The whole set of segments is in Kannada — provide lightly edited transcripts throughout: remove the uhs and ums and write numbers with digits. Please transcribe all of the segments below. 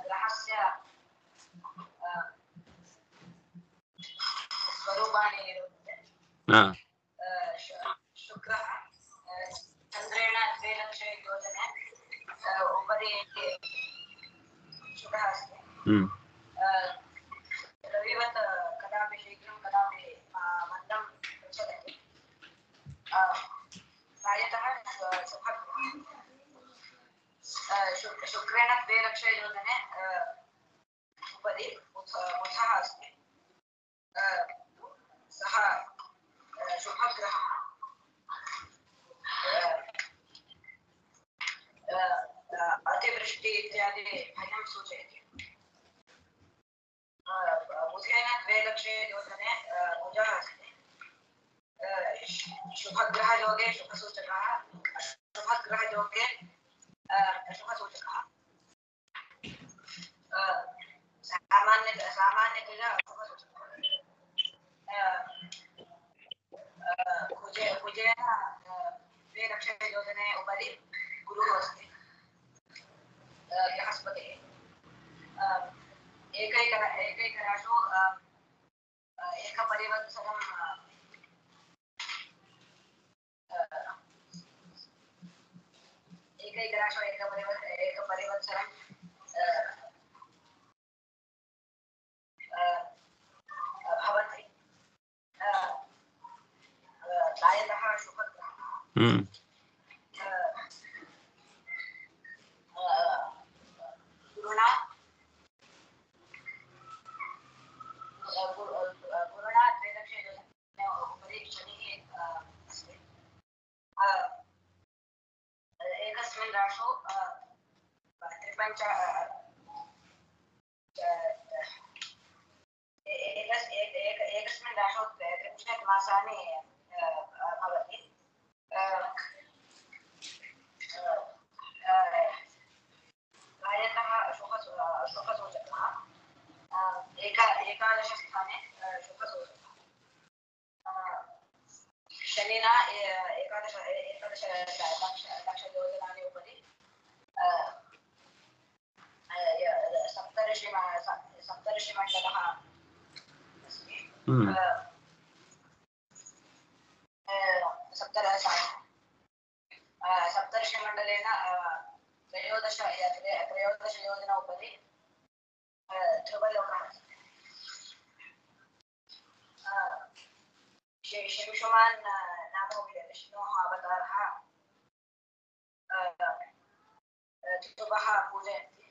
ग्रहस्य स्वरूपाणि शुक्रः चन्द्रेण 2 लक्षे योजने उपरि शुक्रः अस्ति रविवत् कदापि शीघ्रं कदापि मन्दं गच्छति प्रायतः शुक्रेण 2 लक्षे योजने उपरि बुधः अस्ति सः शुभग्रहः अतिवृष्टि इत्यादि भयं सूचयति बुधेन 2 लक्षे योजने बुधः अस्ति शुभग्रहयोगे शुभसूचकः अशुभग्रहयोगे अशुभसूचकः सामान्यतया अशुभसूचकः कुजेन 2 लक्षे योजने उपरि गुरुः अस्ति बृहस्पतिः एकैकराशौ एकपरिवत्सरं एकैकराशौ एकपरिवत्सरं भवति प्रायतः शुभग्रहः गुरुणा 2 लक्षे योजने उपरि शनिः अस्ति एकस्मिन् राशौ एकस्मिन् राशौ 30 मासानि भवति प्रायतः शुभसूचकः एकादशस्थाने शुभसूचकः शनिना 11 लक्षयोजनानि उपरि सप्तऋषिमण्डलः अस्ति सप्तऋषिमण्डलेन 13 योजना उपरि ध्रुवलोकः अस्ति शिंशुमान् नाम विष्णोः अवतारः ध्रुवः पूजयति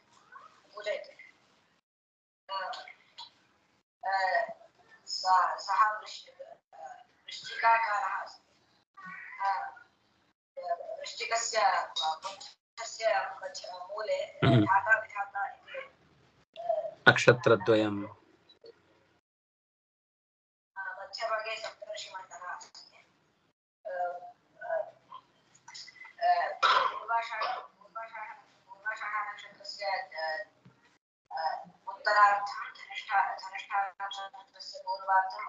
सः वृश्चिकाकारः अस्ति वृश्चिकस्य पुच्छस्य मूले धाता विधाता इति नक्षत्रद्वयं मध्यभागे सप्तर्षिमण्डलः अस्ति पूर्वाषाढ नक्षत्रस्य उत्तरार्धं धनिष्ठा नक्षत्रस्य पूर्वार्धम्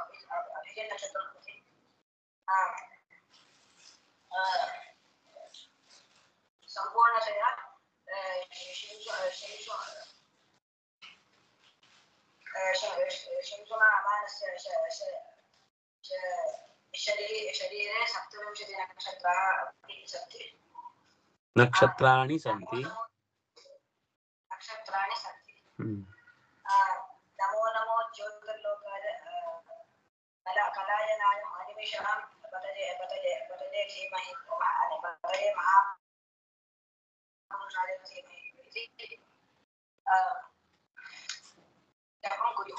अभिजिन् नक्षत्रं भवति सम्पूर्णतया शिंशुमानस्य शरीरे 27 नक्षत्राणि सन्ति नमो नमो ज्योतिर्लोकाय कलायनाय अनिमेषां पतये धीमहि पतये महापुरुषाय धीमहि इति जपं कुरु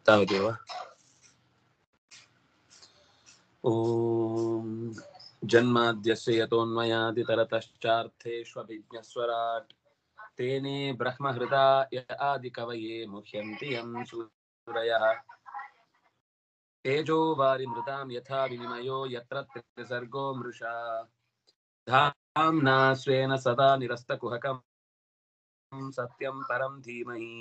तावदेव ॐ जन्माद्यस्य यतोऽन्वयादितरतश्चार्थेष्वभिज्ञस्वराट् तेने ब्रह्महृदाय आदिकवये मुह्यन्ति यं सूरयः तेजो वारिमृतां यथा विनिमयो यत्र त्रिसर्गो मृषा धाम्ना स्वेन सदा निरस्तकुहकं सत्यं परं धीमहि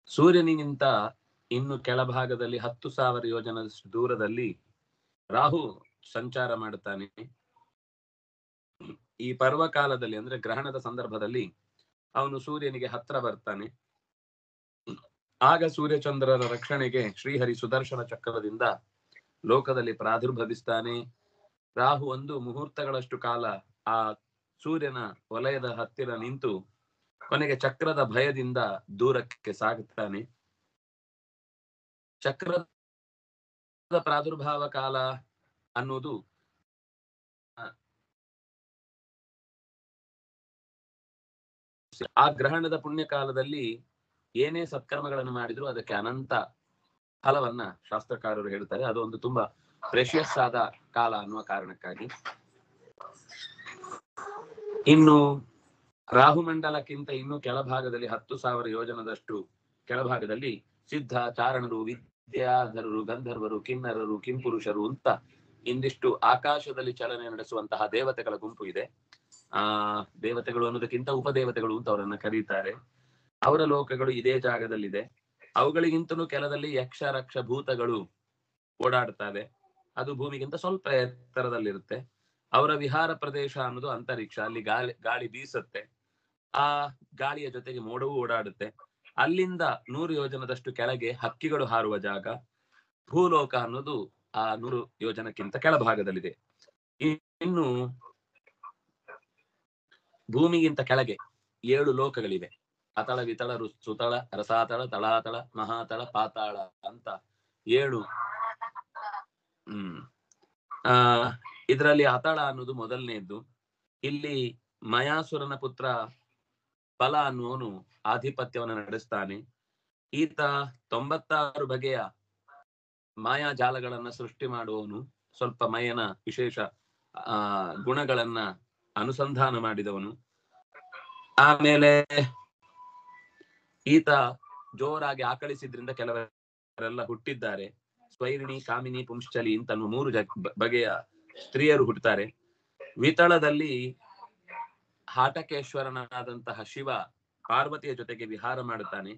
ಸೂರ್ಯನಿಗಿಂತ ಇನ್ನು ಕೆಳಭಾಗದಲ್ಲಿ 10,000 ಯೋಜನದಷ್ಟು ದೂರದಲ್ಲಿ ರಾಹು ಸಂಚಾರ ಮಾಡುತ್ತಾನೆ. ಈ ಪರ್ವಕಾಲದಲ್ಲಿ ಅಂದ್ರೆ ಗ್ರಹಣದ ಸಂದರ್ಭದಲ್ಲಿ ಅವನು ಸೂರ್ಯನಿಗೆ ಹತ್ರ ಬರ್ತಾನೆ. ಆಗ ಸೂರ್ಯಚಂದ್ರರ ರಕ್ಷಣೆಗೆ ಶ್ರೀಹರಿ ಸುದರ್ಶನ ಚಕ್ರದಿಂದ ಲೋಕದಲ್ಲಿ ಪ್ರಾದುರ್ಭವಿಸ್ತಾನೆ. ರಾಹು 1 ಮುಹೂರ್ತಗಳಷ್ಟು ಕಾಲ ಆ ಸೂರ್ಯನ ವಲಯದ ಹತ್ತಿರ ನಿಂತು ಕೊನೆಗೆ ಚಕ್ರದ ಭಯದಿಂದ ದೂರಕ್ಕೆ ಸಾಗುತ್ತಾನೆ. ಚಕ್ರದ ಪ್ರಾದುರ್ಭಾವ ಕಾಲ ಅನ್ನುವುದು ಆ ಗ್ರಹಣದ ಪುಣ್ಯ ಕಾಲದಲ್ಲಿ ಏನೇ ಸತ್ಕರ್ಮಗಳನ್ನು ಮಾಡಿದ್ರು ಅದಕ್ಕೆ ಅನಂತ ಫಲವನ್ನ ಶಾಸ್ತ್ರಕಾರರು ಹೇಳ್ತಾರೆ. ಅದು ಒಂದು ತುಂಬಾ ಪ್ರೆಷಿಯಸ್ ಆದ ಕಾಲ ಅನ್ನುವ ಕಾರಣಕ್ಕಾಗಿ. ಇನ್ನು ರಾಹುಮಂಡಲಕ್ಕಿಂತ ಇನ್ನೂ ಕೆಳಭಾಗದಲ್ಲಿ 10,000 ಯೋಜನದಷ್ಟು ಕೆಳಭಾಗದಲ್ಲಿ ಸಿದ್ಧ, ಚಾರಣರು, ವಿದ್ಯಾಧರರು, ಗಂಧರ್ವರು, ಕಿನ್ನರರು, ಕಿಂಪುರುಷರು ಅಂತ ಇಂದಿಷ್ಟು ಆಕಾಶದಲ್ಲಿ ಚಲನೆ ನಡೆಸುವಂತಹ ದೇವತೆಗಳ ಗುಂಪು ಇದೆ. ದೇವತೆಗಳು ಅನ್ನೋದಕ್ಕಿಂತ ಉಪದೇವತೆಗಳು ಅಂತ ಅವರನ್ನ ಕರೀತಾರೆ. ಅವರ ಲೋಕಗಳು ಇದೇ ಜಾಗದಲ್ಲಿದೆ. ಅವುಗಳಿಗಿಂತಲೂ ಕೆಲದಲ್ಲಿ ಯಕ್ಷ, ರಕ್ಷ, ಭೂತಗಳು ಓಡಾಡ್ತವೆ. ಅದು ಭೂಮಿಗಿಂತ ಸ್ವಲ್ಪ ಎತ್ತರದಲ್ಲಿರುತ್ತೆ. ಅವರ ವಿಹಾರ ಪ್ರದೇಶ ಅನ್ನೋದು ಅಂತರಿಕ್ಷ. ಅಲ್ಲಿ ಗಾಳಿ ಬೀಸುತ್ತೆ. ಆ ಗಾಳಿಯ ಜೊತೆಗೆ ಮೋಡವೂ ಓಡಾಡುತ್ತೆ. ಅಲ್ಲಿಂದ 100 ಯೋಜನದಷ್ಟು ಕೆಳಗೆ ಹಕ್ಕಿಗಳು ಹಾರುವ ಜಾಗ. ಭೂಲೋಕ ಅನ್ನೋದು ಆ 100 ಯೋಜನಕ್ಕಿಂತ ಕೆಳಭಾಗದಲ್ಲಿದೆ. ಇನ್ನು ಭೂಮಿಗಿಂತ ಕೆಳಗೆ 7 ಲೋಕಗಳಿವೆ. ಅತಳ, ವಿತಳ, ಸುತಳ, ರಸಾತಳ, ತಳಾತಳ, ಮಹಾತಳ, ಪಾತಾಳ ಅಂತ 7. ಇದರಲ್ಲಿ ಅತಳ ಅನ್ನೋದು ಮೊದಲನೇದ್ದು. ಇಲ್ಲಿ ಮಯಾಸುರನ ಪುತ್ರ ಬಲ ಅನ್ನುವನು ಆಧಿಪತ್ಯವನ್ನು ನಡೆಸ್ತಾನೆ. ಈತ 96 ಬಗೆಯ ಮಾಯಾಜಾಲಗಳನ್ನ ಸೃಷ್ಟಿ ಮಾಡುವವನು. ಸ್ವಲ್ಪ ಮಯನ ವಿಶೇಷ ಗುಣಗಳನ್ನ ಅನುಸಂಧಾನ ಮಾಡಿದವನು. ಆಮೇಲೆ ಈತ ಜೋರಾಗಿ ಆಕಳಿಸಿದ್ರಿಂದ ಕೆಲವರೆಲ್ಲ ಹುಟ್ಟಿದ್ದಾರೆ. ಸ್ವೈರಿಣಿ, ಕಾಮಿನಿ, ಪುಂಶ್ಚಲಿ ಅಂತ 3 ಬಗೆಯ ಸ್ತ್ರೀಯರು ಹುಟ್ಟುತ್ತಾರೆ. ವಿತಳದಲ್ಲಿ ಹಾಟಕೇಶ್ವರನಾದಂತಹ ಶಿವ ಪಾರ್ವತಿಯ ಜೊತೆಗೆ ವಿಹಾರ ಮಾಡುತ್ತಾನೆ.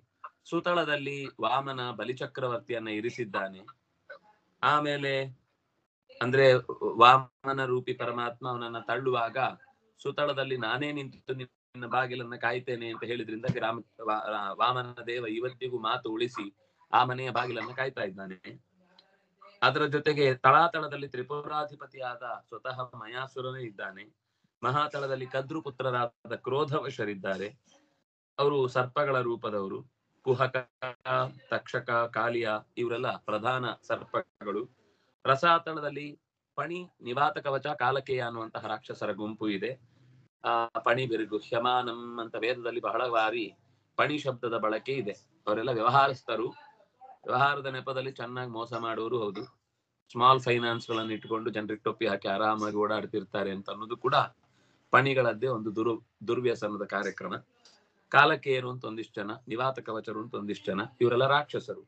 ಸುತಳದಲ್ಲಿ ವಾಮನ ಬಲಿಚಕ್ರವರ್ತಿಯನ್ನ ಇರಿಸಿದ್ದಾನೆ. ಆಮೇಲೆ ಅಂದ್ರೆ ವಾಮನ ರೂಪಿ ಪರಮಾತ್ಮ ಅವನನ್ನ ತಳ್ಳುವಾಗ ಸುತಳದಲ್ಲಿ ನಾನೇ ನಿಂತು ನಿನ್ನ ಬಾಗಿಲನ್ನ ಕಾಯ್ತೇನೆ ಅಂತ ಹೇಳಿದ್ರಿಂದ ವಾಮನ ದೇವ ಇವತ್ತಿಗೂ ಮಾತು ಉಳಿಸಿ ಆ ಮನೆಯ ಬಾಗಿಲನ್ನ ಕಾಯ್ತಾ ಇದ್ದಾನೆ. ಅದರ ಜೊತೆಗೆ ತಳಾತಳದಲ್ಲಿ ತ್ರಿಪುರಾಧಿಪತಿಯಾದ ಸ್ವತಃ ಮಯಾಸುರನೇ ಇದ್ದಾನೆ. ಮಹಾತಳದಲ್ಲಿ ಕದ್ರು ಪುತ್ರರಾದ ಕ್ರೋಧವಶರಿದ್ದಾರೆ. ಅವರು ಸರ್ಪಗಳ ರೂಪದವರು. ಕುಹಕ, ತಕ್ಷಕ, ಕಾಲಿಯ ಇವರೆಲ್ಲ ಪ್ರಧಾನ ಸರ್ಪಗಳು. ರಸಾತಳದಲ್ಲಿ ಪಣಿ, ನಿವಾತ ಕವಚ, ಕಾಲಕೇಯ ಅನ್ನುವಂತಹ ರಾಕ್ಷಸರ ಗುಂಪು ಇದೆ. ಪಣಿ, ಬಿರುಗು, ಹ್ಯಮಾನಂ ಅಂತ ವೇದದಲ್ಲಿ ಬಹಳ ಬಾರಿ ಪಣಿ ಶಬ್ದದ ಬಳಕೆ ಇದೆ. ಅವರೆಲ್ಲ ವ್ಯವಹಾರಸ್ಥರು. ವ್ಯವಹಾರದ ನೆಪದಲ್ಲಿ ಚೆನ್ನಾಗಿ ಮೋಸ ಮಾಡುವವರು ಹೌದು. ಸ್ಮಾಲ್ ಫೈನಾನ್ಸ್ ಗಳನ್ನು ಇಟ್ಕೊಂಡು ಜನರಿಗೆ ಟೊಪ್ಪಿ ಹಾಕಿ ಆರಾಮಾಗಿ ಓಡಾಡ್ತಿರ್ತಾರೆ ಅಂತ ಅನ್ನೋದು ಕೂಡ ಪಣಿಗಳದ್ದೇ ಒಂದು ದುರ್ವ್ಯಸನದ ಕಾರ್ಯಕ್ರಮ. ಕಾಲಕೇಯರು ಅಂತ ಒಂದಿಷ್ಟು ಜನ, ನಿವಾತ ಕವಚರು ಅಂತ ಒಂದಿಷ್ಟು ಜನ, ಇವರೆಲ್ಲ ರಾಕ್ಷಸರು.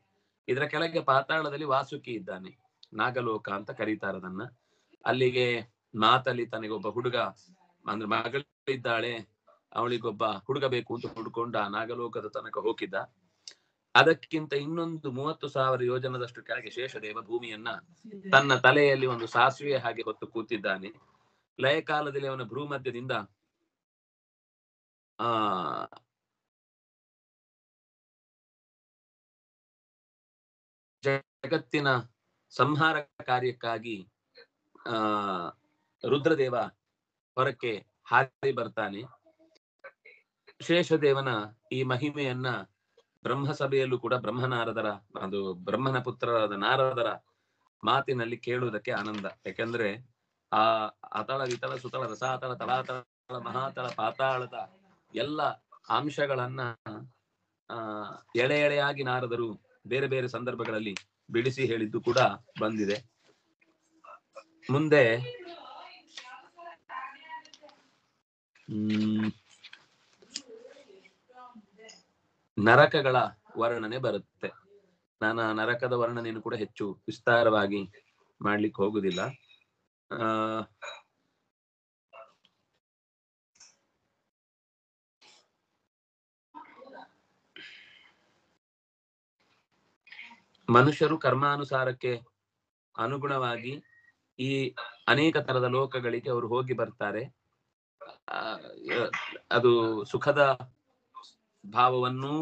ಇದರ ಕೆಳಗೆ ಪಾತಾಳದಲ್ಲಿ ವಾಸುಕಿ ಇದ್ದಾನೆ. ನಾಗಲೋಕ ಅಂತ ಕರೀತಾರೆ ಅದನ್ನ. ಅಲ್ಲಿಗೆ ಮಾತಲ್ಲಿ ತನಗೊಬ್ಬ ಹುಡುಗ ಅಂದ್ರೆ ಮಗಳಿದ್ದಾಳೆ, ಅವಳಿಗೊಬ್ಬ ಹುಡುಗ ಬೇಕು ಅಂತ ಹುಡ್ಕೊಂಡ ನಾಗಲೋಕದ ತನಕ ಹೋಗಿದ್ದ. ಅದಕ್ಕಿಂತ ಇನ್ನೊಂದು 30,000 ಯೋಜನದಷ್ಟು ಕೆಳಗೆ ಶೇಷದೇವ ಭೂಮಿಯನ್ನ ತನ್ನ ತಲೆಯಲ್ಲಿ ಒಂದು ಸಾಸಿವೆ ಹಾಗೆ ಹೊತ್ತು ಕೂತಿದ್ದಾನೆ. ಲಯಕಾಲದಲ್ಲಿ ಅವನ ಭ್ರೂಮಧ್ಯದಿಂದ ಜಗತ್ತಿನ ಸಂಹಾರ ಕಾರ್ಯಕ್ಕಾಗಿ ರುದ್ರದೇವ ಹೊರಕ್ಕೆ ಹಾರಿ ಬರ್ತಾನೆ. ಶೇಷದೇವನ ಈ ಮಹಿಮೆಯನ್ನ ಬ್ರಹ್ಮಸಭೆಯಲ್ಲೂ ಕೂಡ ಬ್ರಹ್ಮನ ಪುತ್ರರಾದ ನಾರದರ ಮಾತಿನಲ್ಲಿ ಕೇಳುವುದಕ್ಕೆ ಆನಂದ. ಯಾಕೆಂದ್ರೆ ಆ ಅತಳ, ವಿತಳ, ಸುತಳ, ರಸಾತಳ, ತಳಾತಳ, ಮಹಾತಳ, ಪಾತಾಳದ ಎಲ್ಲ ಅಂಶಗಳನ್ನ ಎಳೆಯಾಗಿ ನಾರದರು ಬೇರೆ ಬೇರೆ ಸಂದರ್ಭಗಳಲ್ಲಿ ಬಿಡಿಸಿ ಹೇಳಿದ್ದು ಕೂಡ ಬಂದಿದೆ. ಮುಂದೆ ನರಕಗಳ ವರ್ಣನೆ ಬರುತ್ತೆ. ನಾನು ಆ ನರಕದ ವರ್ಣನೆಯನ್ನು ಕೂಡ ಹೆಚ್ಚು ವಿಸ್ತಾರವಾಗಿ ಮಾಡ್ಲಿಕ್ಕೆ ಹೋಗುದಿಲ್ಲ. ಮನುಷ್ಯರು ಕರ್ಮಾನುಸಾರಕ್ಕೆ ಅನುಗುಣವಾಗಿ ಈ ಅನೇಕ ತರದ ಲೋಕಗಳಿಗೆ ಅವರು ಹೋಗಿ ಬರ್ತಾರೆ. ಅದು ಸುಖದ ಭಾವವನ್ನು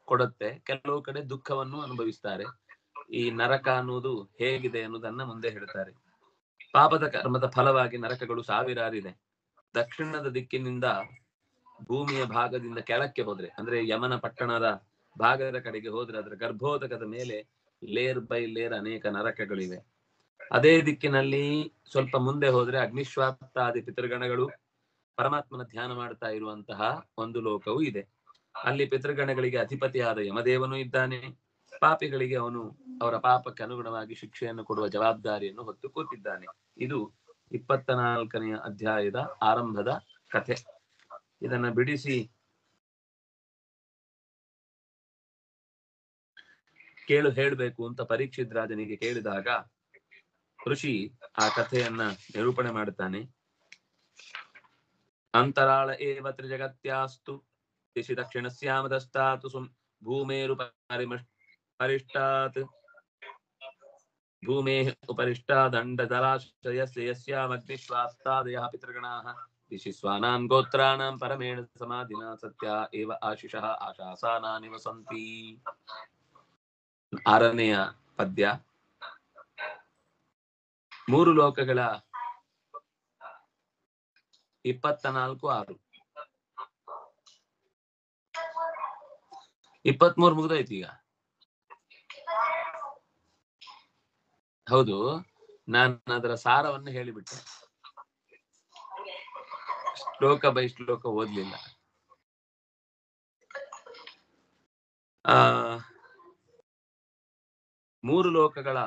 ಕೊಡುತ್ತೆ, ಕೆಲವು ಕಡೆ ದುಃಖವನ್ನು ಅನುಭವಿಸ್ತಾರೆ. ಈ ನರಕ ಅನ್ನುವುದು ಹೇಗಿದೆ ಅನ್ನೋದನ್ನ ಮುಂದೆ ಹೇಳ್ತಾರೆ. ಪಾಪದ ಕರ್ಮದ ಫಲವಾಗಿ ನರಕಗಳು ಸಾವಿರಾರಿದೆ. ದಕ್ಷಿಣದ ದಿಕ್ಕಿನಿಂದ ಭೂಮಿಯ ಭಾಗದಿಂದ ಕೆಳಕ್ಕೆ ಹೋದ್ರೆ, ಅಂದ್ರೆ ಯಮನ ಪಟ್ಟಣದ ಭಾಗದ ಕಡೆಗೆ ಹೋದ್ರೆ ಅದರ ಗರ್ಭೋದಕದ ಮೇಲೆ ಲೇರ್ ಬೈ ಲೇರ್ ಅನೇಕ ನರಕಗಳಿವೆ. ಅದೇ ದಿಕ್ಕಿನಲ್ಲಿ ಸ್ವಲ್ಪ ಮುಂದೆ ಹೋದ್ರೆ ಅಗ್ನಿಶ್ವಾತ್ತಾದಿ ಪಿತೃಗಣಗಳು ಪರಮಾತ್ಮನ ಧ್ಯಾನ ಮಾಡ್ತಾ ಇರುವಂತಹ ಒಂದು ಲೋಕವೂ ಇದೆ. ಅಲ್ಲಿ ಪಿತೃಗಣಗಳಿಗೆ ಅಧಿಪತಿಯಾದ ಯಮದೇವನು ಇದ್ದಾನೆ. ಪಾಪಿಗಳಿಗೆ ಅವನು ಅವರ ಪಾಪಕ್ಕೆ ಅನುಗುಣವಾಗಿ ಶಿಕ್ಷೆಯನ್ನು ಕೊಡುವ ಜವಾಬ್ದಾರಿಯನ್ನು ಹೊತ್ತು ಕೂತಿದ್ದಾನೆ. ಇದು 24ನೆಯ ಅಧ್ಯಾಯದ ಆರಂಭದ ಕಥೆ. ಇದನ್ನ ಬಿಡಿಸಿ ಹೇಳ್ಬೇಕು ಅಂತ ಪರೀಕ್ಷಿತ್ ರಾಜನಿಗೆ ಕೇಳಿದಾಗ ಋಷಿ ಆ ಕಥೆಯನ್ನ ನಿರೂಪಣೆ ಮಾಡುತ್ತಾನೆ. ಅಂತರಾಳ ಏವ ತ್ರಿಜಗತ್ಯಾಸ್ತು ದಿಶಿ ದಕ್ಷಿಣಸ್ಯಾಮದಸ್ತಾತು ಭೂಮೇರು ಪರಿಷ್ಟಾತ್ ಭೂಮೇಃ ಉಪರಿಷ್ಟಾದಂಡಜಲಾಶಯಸ್ಯ ಯಸ್ಯಾಮಗ್ನಿಶ್ವಾತ್ತಾದಯಃ ಪಿತೃಗಣಾಃ ದಿಶಿ ಸ್ವಾನಾಂ ಗೋತ್ರಾಣಾಂ ಪರಮೇಣ ಸಮಾಧಿನಾ ಸತ್ಯ ಏವ ಆಶಿಷಃ ಆಶಾಸಾನಾ ನಿವಸಂತಿ. 6ನೆಯ ಪದ್ಯ. 3 ಲೋಕಗಳ 24:6 23 ಮುಗಿದೋಯ್ತು ಈಗ. ಹೌದು, ನಾನು ಅದರ ಸಾರವನ್ನು ಹೇಳಿಬಿಟ್ಟೆ, ಶ್ಲೋಕ ಬೈ ಶ್ಲೋಕ ಓದ್ಲಿಲ್ಲ. 3 ಲೋಕಗಳ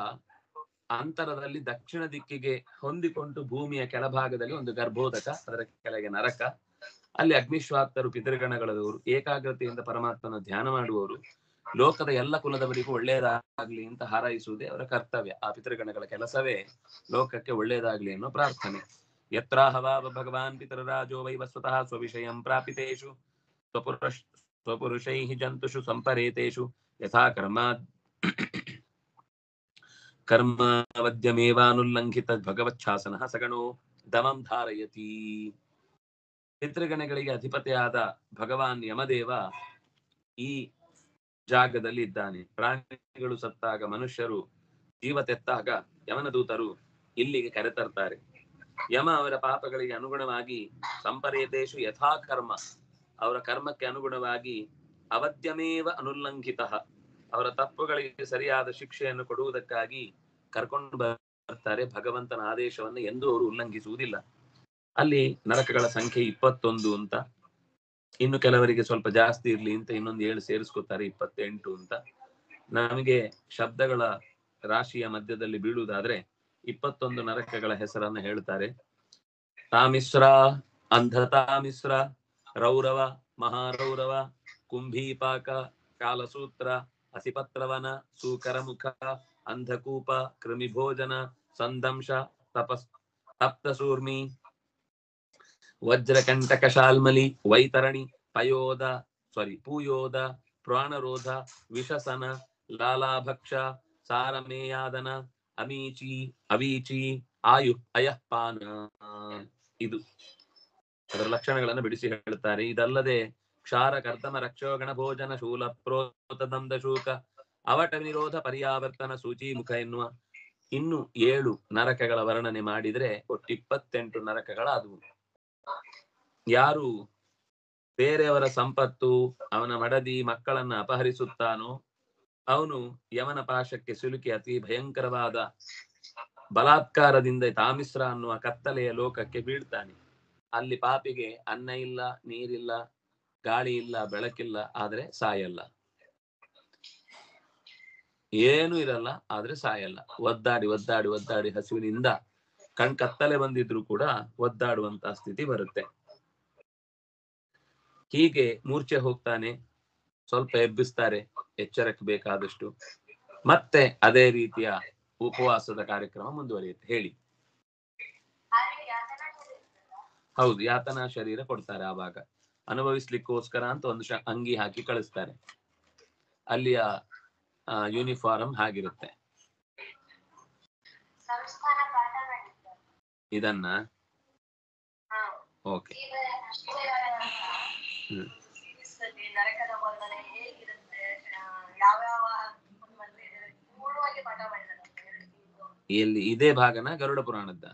ಅಂತರದಲ್ಲಿ ದಕ್ಷಿಣ ದಿಕ್ಕಿಗೆ ಹೊಂದಿಕೊಂಡು ಭೂಮಿಯ ಕೆಳಭಾಗದಲ್ಲಿ ಒಂದು ಗರ್ಭೋದಕ, ಅದರ ಕೆಳಗೆ ನರಕ. ಅಲ್ಲಿ ಅಗ್ನಿಶ್ವಾತ್ತರು ಪಿತೃಗಣಗಳವರು ಏಕಾಗ್ರತೆಯಿಂದ ಪರಮಾತ್ಮನ ಧ್ಯಾನ ಮಾಡುವವರು ಲೋಕದ ಎಲ್ಲ ಕುಲದವರಿಗೂ ಒಳ್ಳೆಯದಾಗ್ಲಿ ಅಂತ ಹಾರೈಸುವುದೇ ಅವರ ಕರ್ತವ್ಯ. ಆ ಪಿತೃಗಣಗಳ ಕೆಲಸವೇ ಲೋಕಕ್ಕೆ ಒಳ್ಳೆಯದಾಗ್ಲಿ ಅನ್ನೋ ಪ್ರಾರ್ಥನೆ. ಯತ್ರಾಹವಾ ಭಗವಾನ್ ಪಿತೃರಾಜೋ ವೈ ವಸ್ತುತಃ ಸ್ವವಿಷಯಂ ಪ್ರಾಪಿತೇಷು ಸ್ವಪುರುಷೈಃ ಜಂತುಷು ಸಂಪರೇತೇಷು ಯಥಾ ಕರ್ಮಾವದ್ಯಮೇವಾನುಲ್ಲಂಘಿತ ಭಗವಚ್ಛಾಸನಃ ಸಗಣೋ ದಮಂ ಧಾರಯತಿ. ಪಿತೃಗಣಗಳಿಗೆ ಅಧಿಪತಿಯಾದ ಭಗವಾನ್ ಯಮದೇವ ಈ ಜಾಗದಲ್ಲಿ ಇದ್ದಾನೆ. ಪ್ರಾಣಿಗಳು ಸತ್ತಾಗ, ಮನುಷ್ಯರು ಜೀವ ತೆತ್ತಾಗ ಯಮನ ದೂತರು ಇಲ್ಲಿಗೆ ಕರೆತರ್ತಾರೆ. ಯಮ ಅವರ ಪಾಪಗಳಿಗೆ ಅನುಗುಣವಾಗಿ ಸಂಪರೇತೇಷು ಯಥಾ ಕರ್ಮ, ಅವರ ಕರ್ಮಕ್ಕೆ ಅನುಗುಣವಾಗಿ ಅವದ್ಯಮೇವ ಅನುಲ್ಲಂಘಿತ, ಅವರ ತಪ್ಪುಗಳಿಗೆ ಸರಿಯಾದ ಶಿಕ್ಷೆಯನ್ನು ಕೊಡುವುದಕ್ಕಾಗಿ ಕರ್ಕೊಂಡು ಬರ್ತಾರೆ. ಭಗವಂತನ ಆದೇಶವನ್ನು ಎಂದೂ ಅವರು ಉಲ್ಲಂಘಿಸುವುದಿಲ್ಲ. ಅಲ್ಲಿ ನರಕಗಳ ಸಂಖ್ಯೆ 21 ಅಂತ, ಇನ್ನು ಕೆಲವರಿಗೆ ಸ್ವಲ್ಪ ಜಾಸ್ತಿ ಇರ್ಲಿ ಅಂತ ಇನ್ನೊಂದು 7 ಸೇರಿಸ್ಕೊತಾರೆ, 28 ಅಂತ. ನಮಗೆ ಶಬ್ದಗಳ ರಾಶಿಯ ಮಧ್ಯದಲ್ಲಿ ಬೀಳುವುದಾದ್ರೆ 21 ನರಕಗಳ ಹೆಸರನ್ನು ಹೇಳ್ತಾರೆ. ತಾಮಿಶ್ರ, ಅಂಧತಾಮಿಶ್ರ, ರೌರವ, ಮಹಾರೌರವ, ಕುಂಭೀಪಾಕ, ಕಾಲಸೂತ್ರ, ಅಸಿಪತ್ರವನ, ಸೂಕರಮುಖ, ಅಂಧಕೂಪ, ಕೃಮಿಭೋಜನ, ಸಂದಂಶ, ತಪ್ತಸೂರ್ಮಿ, ವಜ್ರಕಂಟಕ ಶಾಲ್ಮಲಿ, ವೈತರಣಿ, ಪೂಯೋದ, ಪ್ರಾಣರೋಧ, ವಿಷಸನ, ಲಾಲಾಭಕ್ಷ, ಸಾರಮೇಯಾದನ, ಅಮೀಚಿ, ಅವೀಚಿ, ಅಯಃಪಾನ. ಇದು ಅದರ ಲಕ್ಷಣಗಳನ್ನು ಬಿಡಿಸಿ ಹೇಳ್ತಾರೆ. ಇದಲ್ಲದೆ ಕ್ಷಾರ, ಕರ್ತಮ, ರಕ್ಷೋಗಣ, ಭೋಜನ, ಶೂಲ, ಪ್ರೋತ, ದಂದ, ಶೂಕ, ಅವಟ, ನಿರೋಧ, ಪರ್ಯಾವರ್ತನ, ಸೂಚಿ, ಮುಖ ಎನ್ನುವ ಇನ್ನು 7 ನರಕಗಳ ವರ್ಣನೆ ಮಾಡಿದ್ರೆ ಒಟ್ಟು 28 ನರಕಗಳಾದವು. ಯಾರು ಬೇರೆಯವರ ಸಂಪತ್ತು, ಅವನ ಮಡದಿ ಮಕ್ಕಳನ್ನ ಅಪಹರಿಸುತ್ತಾನೋ ಅವನು ಯಮನ ಪಾಶಕ್ಕೆ ಸಿಲುಕಿ ಅತಿ ಭಯಂಕರವಾದ ಬಲಾತ್ಕಾರದಿಂದ ತಾಮಿಶ್ರ ಅನ್ನುವ ಕತ್ತಲೆಯ ಲೋಕಕ್ಕೆ ಬೀಳ್ತಾನೆ. ಅಲ್ಲಿ ಪಾಪಿಗೆ ಅನ್ನ ಇಲ್ಲ, ನೀರಿಲ್ಲ, ಗಾಳಿ ಇಲ್ಲ, ಬೆಳಕಿಲ್ಲ, ಆದ್ರೆ ಸಾಯಲ್ಲ. ಏನು ಇರಲ್ಲ, ಆದ್ರೆ ಸಾಯಲ್ಲ. ಒದ್ದಾಡಿ ಒದ್ದಾಡಿ ಒದ್ದಾಡಿ ಹಸುವಿನಿಂದ ಕತ್ತಲೆ ಬಂದಿದ್ರು ಕೂಡ ಒದ್ದಾಡುವಂತ ಸ್ಥಿತಿ ಬರುತ್ತೆ. ಹೀಗೆ ಮೂರ್ಛೆ ಹೋಗ್ತಾನೆ. ಸ್ವಲ್ಪ ಎಬ್ಬಿಸ್ತಾರೆ, ಎಚ್ಚರಕ್ಕೆ ಬೇಕಾದಷ್ಟು. ಮತ್ತೆ ಅದೇ ರೀತಿಯ ಉಪವಾಸದ ಕಾರ್ಯಕ್ರಮ ಮುಂದುವರಿಯುತ್ತೆ. ಹೇಳಿ. ಹೌದು, ಯಾತನಾ ಶರೀರ ಕೊಡ್ತಾರೆ. ಆವಾಗ ಅನುಭವಿಸ್ಲಿಕ್ಕೋಸ್ಕರ ಅಂತ ಒಂದು ಅಂಗಿ ಹಾಕಿ ಕಳಿಸ್ತಾರೆ. ಅಲ್ಲಿಯ ಯೂನಿಫಾರ್ಮ್ ಹಾಗಿರುತ್ತೆ. ಇದನ್ನ ಓಕೆ ಎಲ್ಲಿ ಇದೇ ಭಾಗನ ಗರುಡ ಪುರಾಣದ?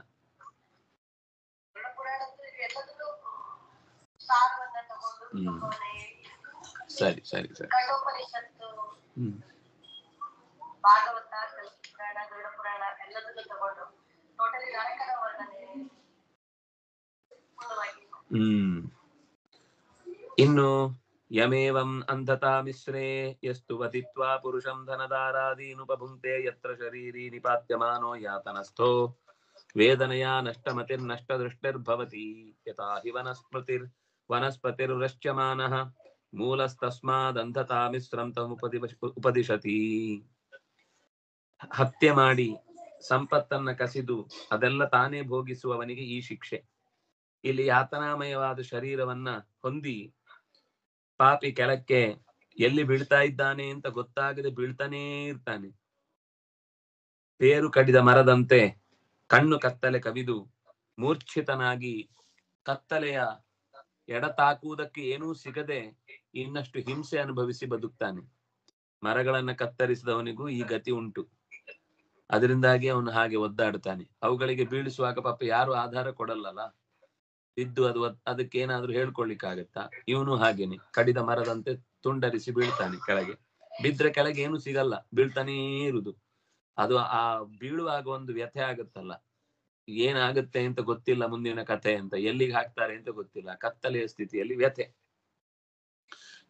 ಸರಿ ಸರಿ ಸರಿ. ಇನ್ನು ಯಮೇವಂ ಅಂಧತಾ ಮಿಶ್ರೇ ಯಸ್ತು ವತಿತ್ವಾ ಪುರುಷಂ ಧನದಾರಾದೀನುಪಭುಂಕ್ತೆ ಯತ್ರ ಶರೀರಿ ನಿಪಾತ್ಯಮಾನೋ ಯಾತನಸ್ಥೋ ವೇದನೆಯ ನಷ್ಟಮತಿರ್ನಷ್ಟ ದೃಷ್ಟಿರ್ಭವತಿ ಯಥಾ ಹಿ ವನಸ್ಪತಿರ್ವೃಶ್ಚ್ಯಮಾನಃ ಮೂಲಸ್ತಸ್ಮಾದಂಧತಾ ಮಿಶ್ರಂ ಉಪದಿಶತಿ. ಹತ್ಯೆ ಮಾಡಿ ಸಂಪತ್ತನ್ನ ಕಸಿದು ಅದೆಲ್ಲ ತಾನೇ ಭೋಗಿಸುವವನಿಗೆ ಈ ಶಿಕ್ಷೆ. ಇಲ್ಲಿ ಯಾತನಾಮಯವಾದ ಶರೀರವನ್ನ ಹೊಂದಿ ಪಾಪಿ ಕೆಳಕ್ಕೆ ಎಲ್ಲಿ ಬೀಳ್ತಾ ಇದ್ದಾನೆ ಅಂತ ಗೊತ್ತಾಗದೆ ಬೀಳ್ತಾನೇ ಇರ್ತಾನೆ. ಬೇರು ಕಡಿದ ಮರದಂತೆ ಕಣ್ಣು ಕತ್ತಲೆ ಕವಿದು ಮೂರ್ಛಿತನಾಗಿ ಕತ್ತಲೆಯ ಎಡತಾಕುವುದಕ್ಕೆ ಏನೂ ಸಿಗದೆ ಇನ್ನಷ್ಟು ಹಿಂಸೆ ಅನುಭವಿಸಿ ಬದುಕ್ತಾನೆ. ಮರಗಳನ್ನ ಕತ್ತರಿಸಿದವನಿಗೂ ಈ ಗತಿ ಉಂಟು. ಅದರಿಂದಾಗಿ ಅವನು ಹಾಗೆ ಒದ್ದಾಡ್ತಾನೆ. ಅವುಗಳಿಗೆ ಬೀಳಿಸುವಾಗ ಪಾಪ ಯಾರು ಆಧಾರ ಕೊಡಲ್ಲಲ್ಲ, ಬಿದ್ದು ಅದಕ್ಕೇನಾದ್ರೂ ಹೇಳ್ಕೊಳ್ಲಿಕ್ಕಾಗತ್ತಾ? ಇವನು ಹಾಗೇನೆ ಕಡಿದ ಮರದಂತೆ ತುಂಡರಿಸಿ ಬೀಳ್ತಾನೆ ಕೆಳಗೆ. ಬಿದ್ರೆ ಕೆಳಗೆ ಏನು ಸಿಗಲ್ಲ, ಬೀಳ್ತಾನೇ ಇರುದು. ಅದು ಆ ಬೀಳುವಾಗ ಒಂದು ವ್ಯಥೆ ಆಗುತ್ತಲ್ಲ, ಏನಾಗುತ್ತೆ ಅಂತ ಗೊತ್ತಿಲ್ಲ, ಮುಂದಿನ ಕಥೆ ಅಂತ, ಎಲ್ಲಿಗೆ ಹಾಕ್ತಾರೆ ಅಂತ ಗೊತ್ತಿಲ್ಲ, ಕತ್ತಲೆಯ ಸ್ಥಿತಿಯಲ್ಲಿ ವ್ಯಥೆ.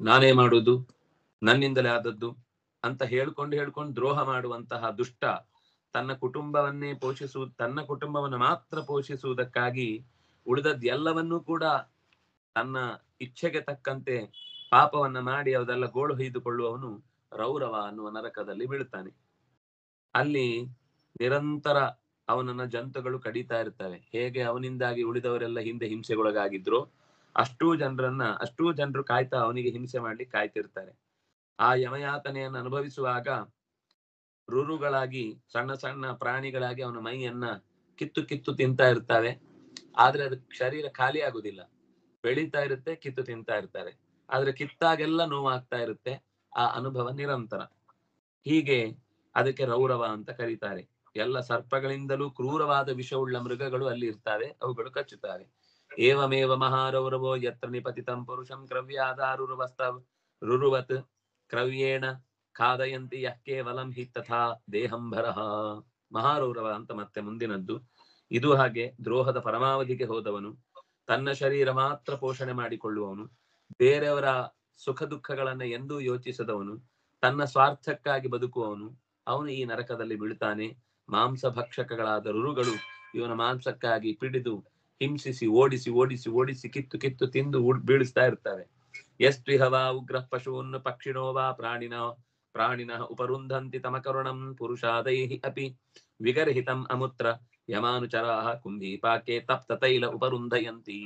ನಾನೇ ಮಾಡುದು, ನನ್ನಿಂದಲೇ ಆದದ್ದು ಅಂತ ಹೇಳ್ಕೊಂಡು ದ್ರೋಹ ಮಾಡುವಂತಹ ದುಷ್ಟ ತನ್ನ ಕುಟುಂಬವನ್ನೇ ತನ್ನ ಕುಟುಂಬವನ್ನು ಮಾತ್ರ ಪೋಷಿಸುವುದಕ್ಕಾಗಿ ಉಳಿದದ್ದೆಲ್ಲವನ್ನೂ ಕೂಡ ತನ್ನ ಇಚ್ಛೆಗೆ ತಕ್ಕಂತೆ ಪಾಪವನ್ನ ಮಾಡಿ ಅದೆಲ್ಲ ಗೋಳು ಹೊಯ್ದುಕೊಳ್ಳುವವನು ರೌರವ ಅನ್ನುವ ನರಕದಲ್ಲಿ ಬೀಳ್ತಾನೆ. ಅಲ್ಲಿ ನಿರಂತರ ಅವನನ್ನ ಜಂತುಗಳು ಕಡಿತಾ ಇರ್ತವೆ. ಹೇಗೆ ಅವನಿಂದಾಗಿ ಉಳಿದವರೆಲ್ಲ ಹಿಂದೆ ಹಿಂಸೆಗೊಳಗಾಗಿದ್ರು ಅಷ್ಟೂ ಜನರು ಕಾಯ್ತಾ ಅವನಿಗೆ ಹಿಂಸೆ ಮಾಡ್ಲಿಕ್ಕೆ ಕಾಯ್ತಿರ್ತಾರೆ. ಆ ಯಮಯಾತನೆಯನ್ನು ಅನುಭವಿಸುವಾಗ ರುರುಗಳಾಗಿ ಸಣ್ಣ ಸಣ್ಣ ಪ್ರಾಣಿಗಳಾಗಿ ಅವನ ಮೈಯನ್ನ ಕಿತ್ತು ತಿಂತಾ ಇರ್ತಾವೆ. ಆದ್ರೆ ಅದು ಶರೀರ ಖಾಲಿ ಆಗುದಿಲ್ಲ, ಬೆಳೀತಾ ಇರುತ್ತೆ, ಕಿತ್ತು ತಿಂತಾ ಇರ್ತಾರೆ. ಆದ್ರೆ ಕಿತ್ತಾಗೆಲ್ಲ ನೋವಾಗ್ತಾ ಇರುತ್ತೆ. ಆ ಅನುಭವ ನಿರಂತರ. ಹೀಗೆ ಅದಕ್ಕೆ ರೌರವ ಅಂತ ಕರೀತಾರೆ. ಎಲ್ಲ ಸರ್ಪಗಳಿಂದಲೂ ಕ್ರೂರವಾದ ವಿಷವುಳ್ಳ ಮೃಗಗಳು ಅಲ್ಲಿ ಇರ್ತಾವೆ, ಅವುಗಳು ಕಚ್ಚುತ್ತವೆ. ಏವಮೇವ ಮಹಾರೌರವೋ ಯತ್ರ ನಿಪತಿತಂ ಪುರುಷಂ ಕ್ರವ್ಯಾದಾರುರುವಸ್ತವ್ ರುರುವತ್ ಕ್ರವ್ಯೇಣ ಖಾದಯಂತಿ ಯಃ ಕೇವಲಂ ಹಿ ತಥಾ ದೇಹಂಭರಃ. ಮಹಾರೌರವ ಅಂತ ಮತ್ತೆ ಮುಂದಿನದ್ದು. ಇದು ಹಾಗೆ ದ್ರೋಹದ ಪರಮಾವಧಿಗೆ ಹೋದವನು, ತನ್ನ ಶರೀರ ಮಾತ್ರ ಪೋಷಣೆ ಮಾಡಿಕೊಳ್ಳುವವನು, ಬೇರೆಯವರ ಸುಖ ದುಃಖಗಳನ್ನ ಎಂದೂ ಯೋಚಿಸದವನು, ತನ್ನ ಸ್ವಾರ್ಥಕ್ಕಾಗಿ ಬದುಕುವವನು, ಅವನು ಈ ನರಕದಲ್ಲಿ ಬೀಳ್ತಾನೆ. ಮಾಂಸ ಭಕ್ಷಕಗಳಾದ ರುರುಗಳು ಇವನ ಮಾಂಸಕ್ಕಾಗಿ ಪಿಡಿದು ಹಿಂಸಿಸಿ ಓಡಿಸಿ ಕಿತ್ತು ತಿಂದು ಬೀಳಿಸ್ತಾ ಇರ್ತವೆ. ಯಸ್ತ್ವಿಹವಾ ಉಗ್ರ ಪಶೂನ್ ಪಕ್ಷಿಣೋ ವಾ ಪ್ರಾಣಿನಃ ಉಪರುಂಧಂತಿ ತಮಕರುಣಂ ಪುರುಷಾದೈಹಿ ಅಪಿ ವಿಗರ್ಹಿತಂ ಅಮುತ್ರ ಯಮಾನುಚರಾಹ ಕುಂಭೀಪಾಕೆ ತಪ್ತ ತೈಲ ಉಪರುಂಧಯಂತಿ.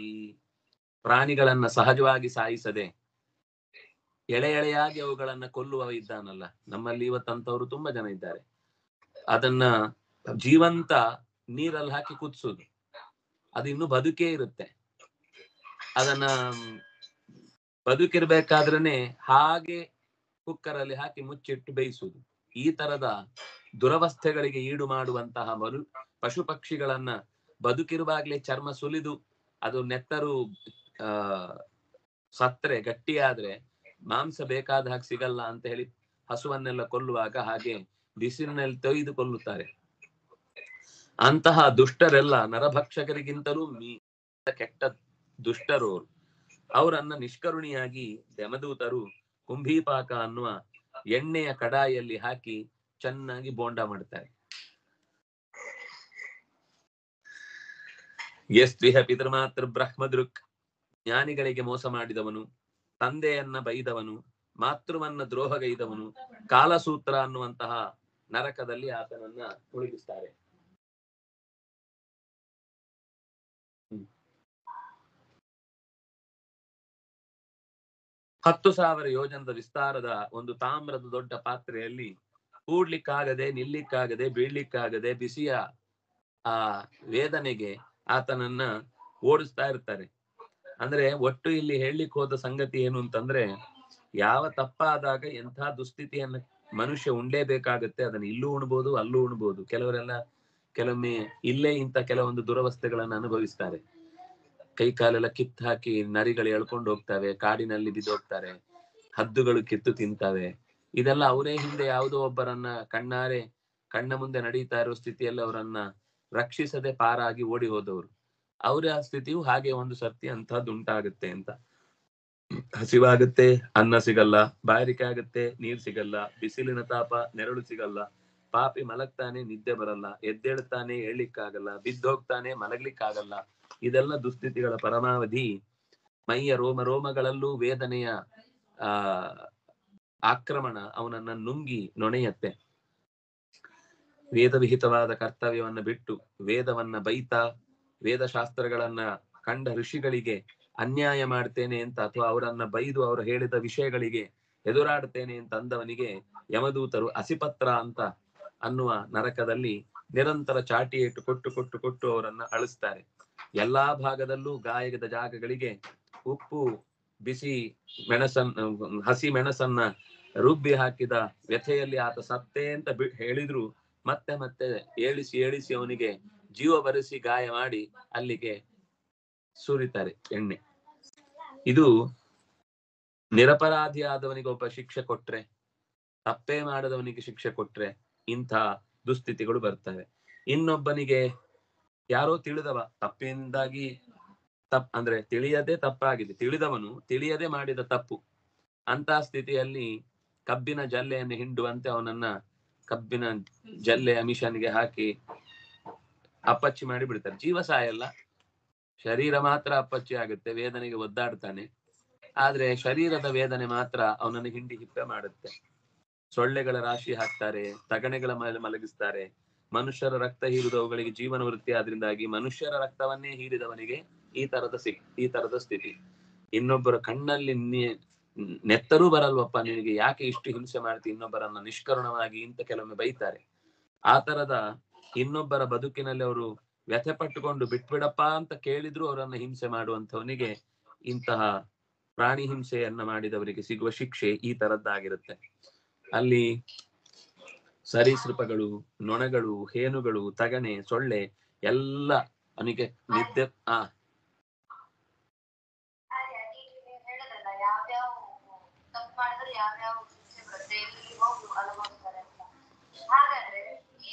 ಪ್ರಾಣಿಗಳನ್ನ ಸಹಜವಾಗಿ ಸಾಯಿಸದೆ ಎಳೆಯಾಗಿ ಅವುಗಳನ್ನ ಕೊಲ್ಲುವ ಇದ್ದಾನಲ್ಲ, ನಮ್ಮಲ್ಲಿ ಇವತ್ತಂತವ್ರು ತುಂಬಾ ಜನ ಇದ್ದಾರೆ. ಅದನ್ನ ಜೀವಂತ ನೀರಲ್ಲಿ ಹಾಕಿ ಕುದಿಸುದು, ಅದು ಇನ್ನು ಬದುಕೇ ಇರುತ್ತೆ. ಅದನ್ನ ಬದುಕಿರ್ಬೇಕಾದ್ರೇನೆ ಹಾಗೆ ಕುಕ್ಕರಲ್ಲಿ ಹಾಕಿ ಮುಚ್ಚಿಟ್ಟು ಬೇಯಿಸುವುದು. ಈ ತರದ ದುರವಸ್ಥೆಗಳಿಗೆ ಈಡು ಮಾಡುವಂತಹ ಪಶು ಪಕ್ಷಿಗಳನ್ನ ಬದುಕಿರುವಾಗ್ಲೇ ಚರ್ಮ ಸುಲಿದು ಅದು ನೆತ್ತರು ಸತ್ರೆ ಗಟ್ಟಿಯಾದ್ರೆ ಮಾಂಸ ಬೇಕಾದ ಹಾಗೆ ಸಿಗಲ್ಲ ಅಂತ ಹೇಳಿ ಹಸುವನ್ನೆಲ್ಲ ಕೊಲ್ಲುವಾಗ ಹಾಗೆ ಬಿಸಿಲಿನಲ್ಲಿ ತೊಯ್ದು ಕೊಲ್ಲುತ್ತಾರೆ. ಅಂತಹ ದುಷ್ಟರೆಲ್ಲ ನರಭಕ್ಷಕರಿಗಿಂತಲೂ ಕೆಟ್ಟ ದುಷ್ಟರು. ಅವರನ್ನ ನಿಷ್ಕರುಣಿಯಾಗಿ ಯಮದೂತರು ಕುಂಭೀಪಾಕ ಅನ್ನುವ ಎಣ್ಣೆಯ ಕಡಾಯಿಯಲ್ಲಿ ಹಾಕಿ ಚೆನ್ನಾಗಿ ಬೋಂಡ ಮಾಡ್ತಾರೆ. ಯಸ್ತ್ವಿಹ ಪಿತೃಮಾತೃ ಬ್ರಹ್ಮದೃಕ್, ಜ್ಞಾನಿಗಳಿಗೆ ಮೋಸ ಮಾಡಿದವನು, ತಂದೆಯನ್ನ ಬೈದವನು, ಮಾತೃವನ್ನ ದ್ರೋಹಗೈದವನು ಕಾಲಸೂತ್ರ ಅನ್ನುವಂತಹ ನರಕದಲ್ಲಿ ಆತನನ್ನ ಮುಳುಗಿಸ್ತಾರೆ. 10,000 ಯೋಜನದ ವಿಸ್ತಾರದ ಒಂದು ತಾಮ್ರದ ದೊಡ್ಡ ಪಾತ್ರೆಯಲ್ಲಿ ಕೂಡ್ಲಿಕ್ಕಾಗದೆ, ನಿಲ್ಲಿಕ್ಕಾಗದೆ, ಬೀಳ್ಲಿಕ್ಕಾಗದೆ ಬಿಸಿಯ ಆ ವೇದನೆಗೆ ಆತನನ್ನ ಓಡಿಸ್ತಾ ಇರ್ತಾರೆ. ಅಂದ್ರೆ ಒಟ್ಟು ಇಲ್ಲಿ ಹೇಳಲಿಕ್ಕೆ ಹೋದ ಸಂಗತಿ ಏನು ಅಂತಂದ್ರೆ, ಯಾವ ತಪ್ಪಾದಾಗ ಎಂಥ ದುಸ್ಥಿತಿಯನ್ನ ಮನುಷ್ಯ ಉಂಡೇಬೇಕಾಗತ್ತೆ. ಅದನ್ನ ಇಲ್ಲೂ ಉಣ್ಬೋದು, ಅಲ್ಲೂ ಉಣ್ಬೋದು. ಕೆಲವೊಮ್ಮೆ ಇಲ್ಲೇ ಇಂಥ ಕೆಲವೊಂದು ದುರವಸ್ಥೆಗಳನ್ನ ಅನುಭವಿಸ್ತಾರೆ. ಕೈ ಕಾಲೆಲ್ಲ ಕಿತ್ತು ಹಾಕಿ ನರಿಗಳು ಎಳ್ಕೊಂಡು ಹೋಗ್ತವೆ, ಕಾಡಿನಲ್ಲಿ ಬಿದ್ದೋಗ್ತಾರೆ, ಹದ್ದುಗಳು ಕಿತ್ತು ತಿಂತವೆ. ಇದೆಲ್ಲ ಅವರೇ ಹಿಂದೆ ಯಾವುದೋ ಒಬ್ಬರನ್ನ ಕಣ್ಣ ಮುಂದೆ ನಡೀತಾ ಇರೋ ಸ್ಥಿತಿಯಲ್ಲಿ ಅವರನ್ನ ರಕ್ಷಿಸದೆ ಪಾರಾಗಿ ಓಡಿ ಹೋದವರು. ಅವರ ಸ್ಥಿತಿಯು ಹಾಗೆ ಒಂದು ಸರ್ತಿ ಅಂತದ್ದು ಉಂಟಾಗುತ್ತೆ ಅಂತ. ಹಸಿವಾಗುತ್ತೆ, ಅನ್ನ ಸಿಗಲ್ಲ. ಬಾಯಾರಿಕೆ ಆಗುತ್ತೆ, ನೀರ್ ಸಿಗಲ್ಲ. ಬಿಸಿಲಿನ ತಾಪ, ನೆರಳು ಸಿಗಲ್ಲ. ಪಾಪಿ ಮಲಗ್ತಾನೆ, ನಿದ್ದೆ ಬರಲ್ಲ. ಎದ್ದೇಳ್ತಾನೆ, ಏಳ್ಲಿಕ್ಕಾಗಲ್ಲ. ಬಿದ್ದೋಗ್ತಾನೆ, ಮಲಗ್ಲಿಕ್ಕಾಗಲ್ಲ. ಇದೆಲ್ಲ ದುಸ್ಥಿತಿಗಳ ಪರಮಾವಧಿ. ಮೈಯ ರೋಮಗಳಲ್ಲೂ ವೇದನೆಯ ಆಕ್ರಮಣ ಅವನನ್ನ ನುಂಗಿ ನೊಣೆಯತ್ತೆ. ವೇದವಿಹಿತವಾದ ಕರ್ತವ್ಯವನ್ನ ಬಿಟ್ಟು ವೇದವನ್ನ ಬೈತಾ, ವೇದಶಾಸ್ತ್ರಗಳನ್ನ ಕಂಡ ಋಷಿಗಳಿಗೆ ಅನ್ಯಾಯ ಮಾಡ್ತೇನೆ ಅಂತ, ಅಥವಾ ಅವರನ್ನ ಬೈದು ಅವರು ಹೇಳಿದ ವಿಷಯಗಳಿಗೆ ಎದುರಾಡ್ತೇನೆ ಅಂತ ಅಂದವನಿಗೆ ಯಮದೂತರು ಅಸಿಪತ್ರ ಅಂತ ಅನ್ನುವ ನರಕದಲ್ಲಿ ನಿರಂತರ ಚಾಟಿ ಇಟ್ಟು ಕೊಟ್ಟು ಅವರನ್ನ ಅಳಿಸ್ತಾರೆ. ಎಲ್ಲಾ ಭಾಗದಲ್ಲೂ ಗಾಯದ ಜಾಗಗಳಿಗೆ ಉಪ್ಪು, ಬಿಸಿ ಹಸಿ ಮೆಣಸನ್ನ ರುಬ್ಬಿ ಹಾಕಿದ ವ್ಯಥೆಯಲ್ಲಿ ಆತ ಸತ್ತೇ ಅಂತ ಹೇಳಿದ್ರು ಮತ್ತೆ ಮತ್ತೆ ಏಳಿಸಿ ಅವನಿಗೆ ಜೀವ ಬರೆಸಿ ಗಾಯ ಮಾಡಿ ಅಲ್ಲಿಗೆ ಸುರಿತಾರೆ ಎಣ್ಣೆ. ಇದು ನಿರಪರಾಧಿ ಆದವನಿಗೆ ಒಬ್ಬ ಶಿಕ್ಷೆ ಕೊಟ್ರೆ, ತಪ್ಪೇ ಮಾಡದವನಿಗೆ ಶಿಕ್ಷೆ ಕೊಟ್ರೆ ಇಂಥ ದುಸ್ಥಿತಿಗಳು ಬರ್ತವೆ. ಇನ್ನೊಬ್ಬನಿಗೆ ಯಾರೋ ತಿಳಿದವ ತಪ್ಪಿಂದಾಗಿ ಅಂದ್ರೆ ತಿಳಿಯದೆ ತಪ್ಪಾಗಿದೆ, ತಿಳಿದವನು ತಿಳಿಯದೆ ಮಾಡಿದ ತಪ್ಪು, ಅಂತ ಸ್ಥಿತಿಯಲ್ಲಿ ಕಬ್ಬಿನ ಜಲ್ಲೆಯನ್ನು ಹಿಂಡುವಂತೆ ಅವನನ್ನ ಕಬ್ಬಿನ ಜಲ್ಲೆಯ ಮಿಷನ್ಗೆ ಹಾಕಿ ಅಪ್ಪಚ್ಚಿ ಮಾಡಿ ಬಿಡ್ತಾರೆ. ಜೀವ ಸಾಯಲ್ಲ, ಶರೀರ ಮಾತ್ರ ಅಪ್ಪಚ್ಚಿ ಆಗುತ್ತೆ, ವೇದನೆಗೆ ಒದ್ದಾಡ್ತಾನೆ. ಆದ್ರೆ ಶರೀರದ ವೇದನೆ ಮಾತ್ರ ಅವನನ್ನು ಹಿಂಡಿ ಹಿಪ್ಪೆ ಮಾಡುತ್ತೆ. ಸೊಳ್ಳೆಗಳ ರಾಶಿ ಹಾಕ್ತಾರೆ, ತಗಣೆಗಳ ಮೇಲೆ ಮಲಗಿಸ್ತಾರೆ. ಮನುಷ್ಯರ ರಕ್ತ ಹೀರಿದವುಗಳಿಗೆ ಜೀವನ ವೃತ್ತಿ ಆದ್ರಿಂದಾಗಿ ಮನುಷ್ಯರ ರಕ್ತವನ್ನೇ ಹೀರಿದವನಿಗೆ ಈ ತರದ ಸ್ಥಿತಿ. ಇನ್ನೊಬ್ಬರ ಕಣ್ಣಲ್ಲಿ ನೆತ್ತರೂ ಬರಲ್ವಪ್ಪ ನಿನಗೆ, ಯಾಕೆ ಇಷ್ಟು ಹಿಂಸೆ ಮಾಡ್ತಿ ಇನ್ನೊಬ್ಬರನ್ನ ನಿಷ್ಕರುಣವಾಗಿ ಅಂತ ಕೆಲವೊಮ್ಮೆ ಬೈತಾರೆ. ಆ ತರದ ಇನ್ನೊಬ್ಬರ ಬದುಕಿನಲ್ಲಿ ಅವರು ವ್ಯಥೆ ಪಟ್ಟುಕೊಂಡು ಬಿಟ್ಬಿಡಪ್ಪ ಅಂತ ಕೇಳಿದ್ರು ಅವರನ್ನ ಹಿಂಸೆ ಮಾಡುವಂತವನಿಗೆ ಇಂತಹ ಪ್ರಾಣಿ ಹಿಂಸೆಯನ್ನ ಮಾಡಿದವರಿಗೆ ಸಿಗುವ ಶಿಕ್ಷೆ ಈ ತರದ್ದಾಗಿರುತ್ತೆ. ಅಲ್ಲಿ ಸರೀಸೃಪಗಳು, ನೊಣಗಳು, ಹೇನುಗಳು, ತಗಣೆ, ಸೊಳ್ಳೆ ಎಲ್ಲ ಅವನಿಗೆ ನಿದ್ದೆ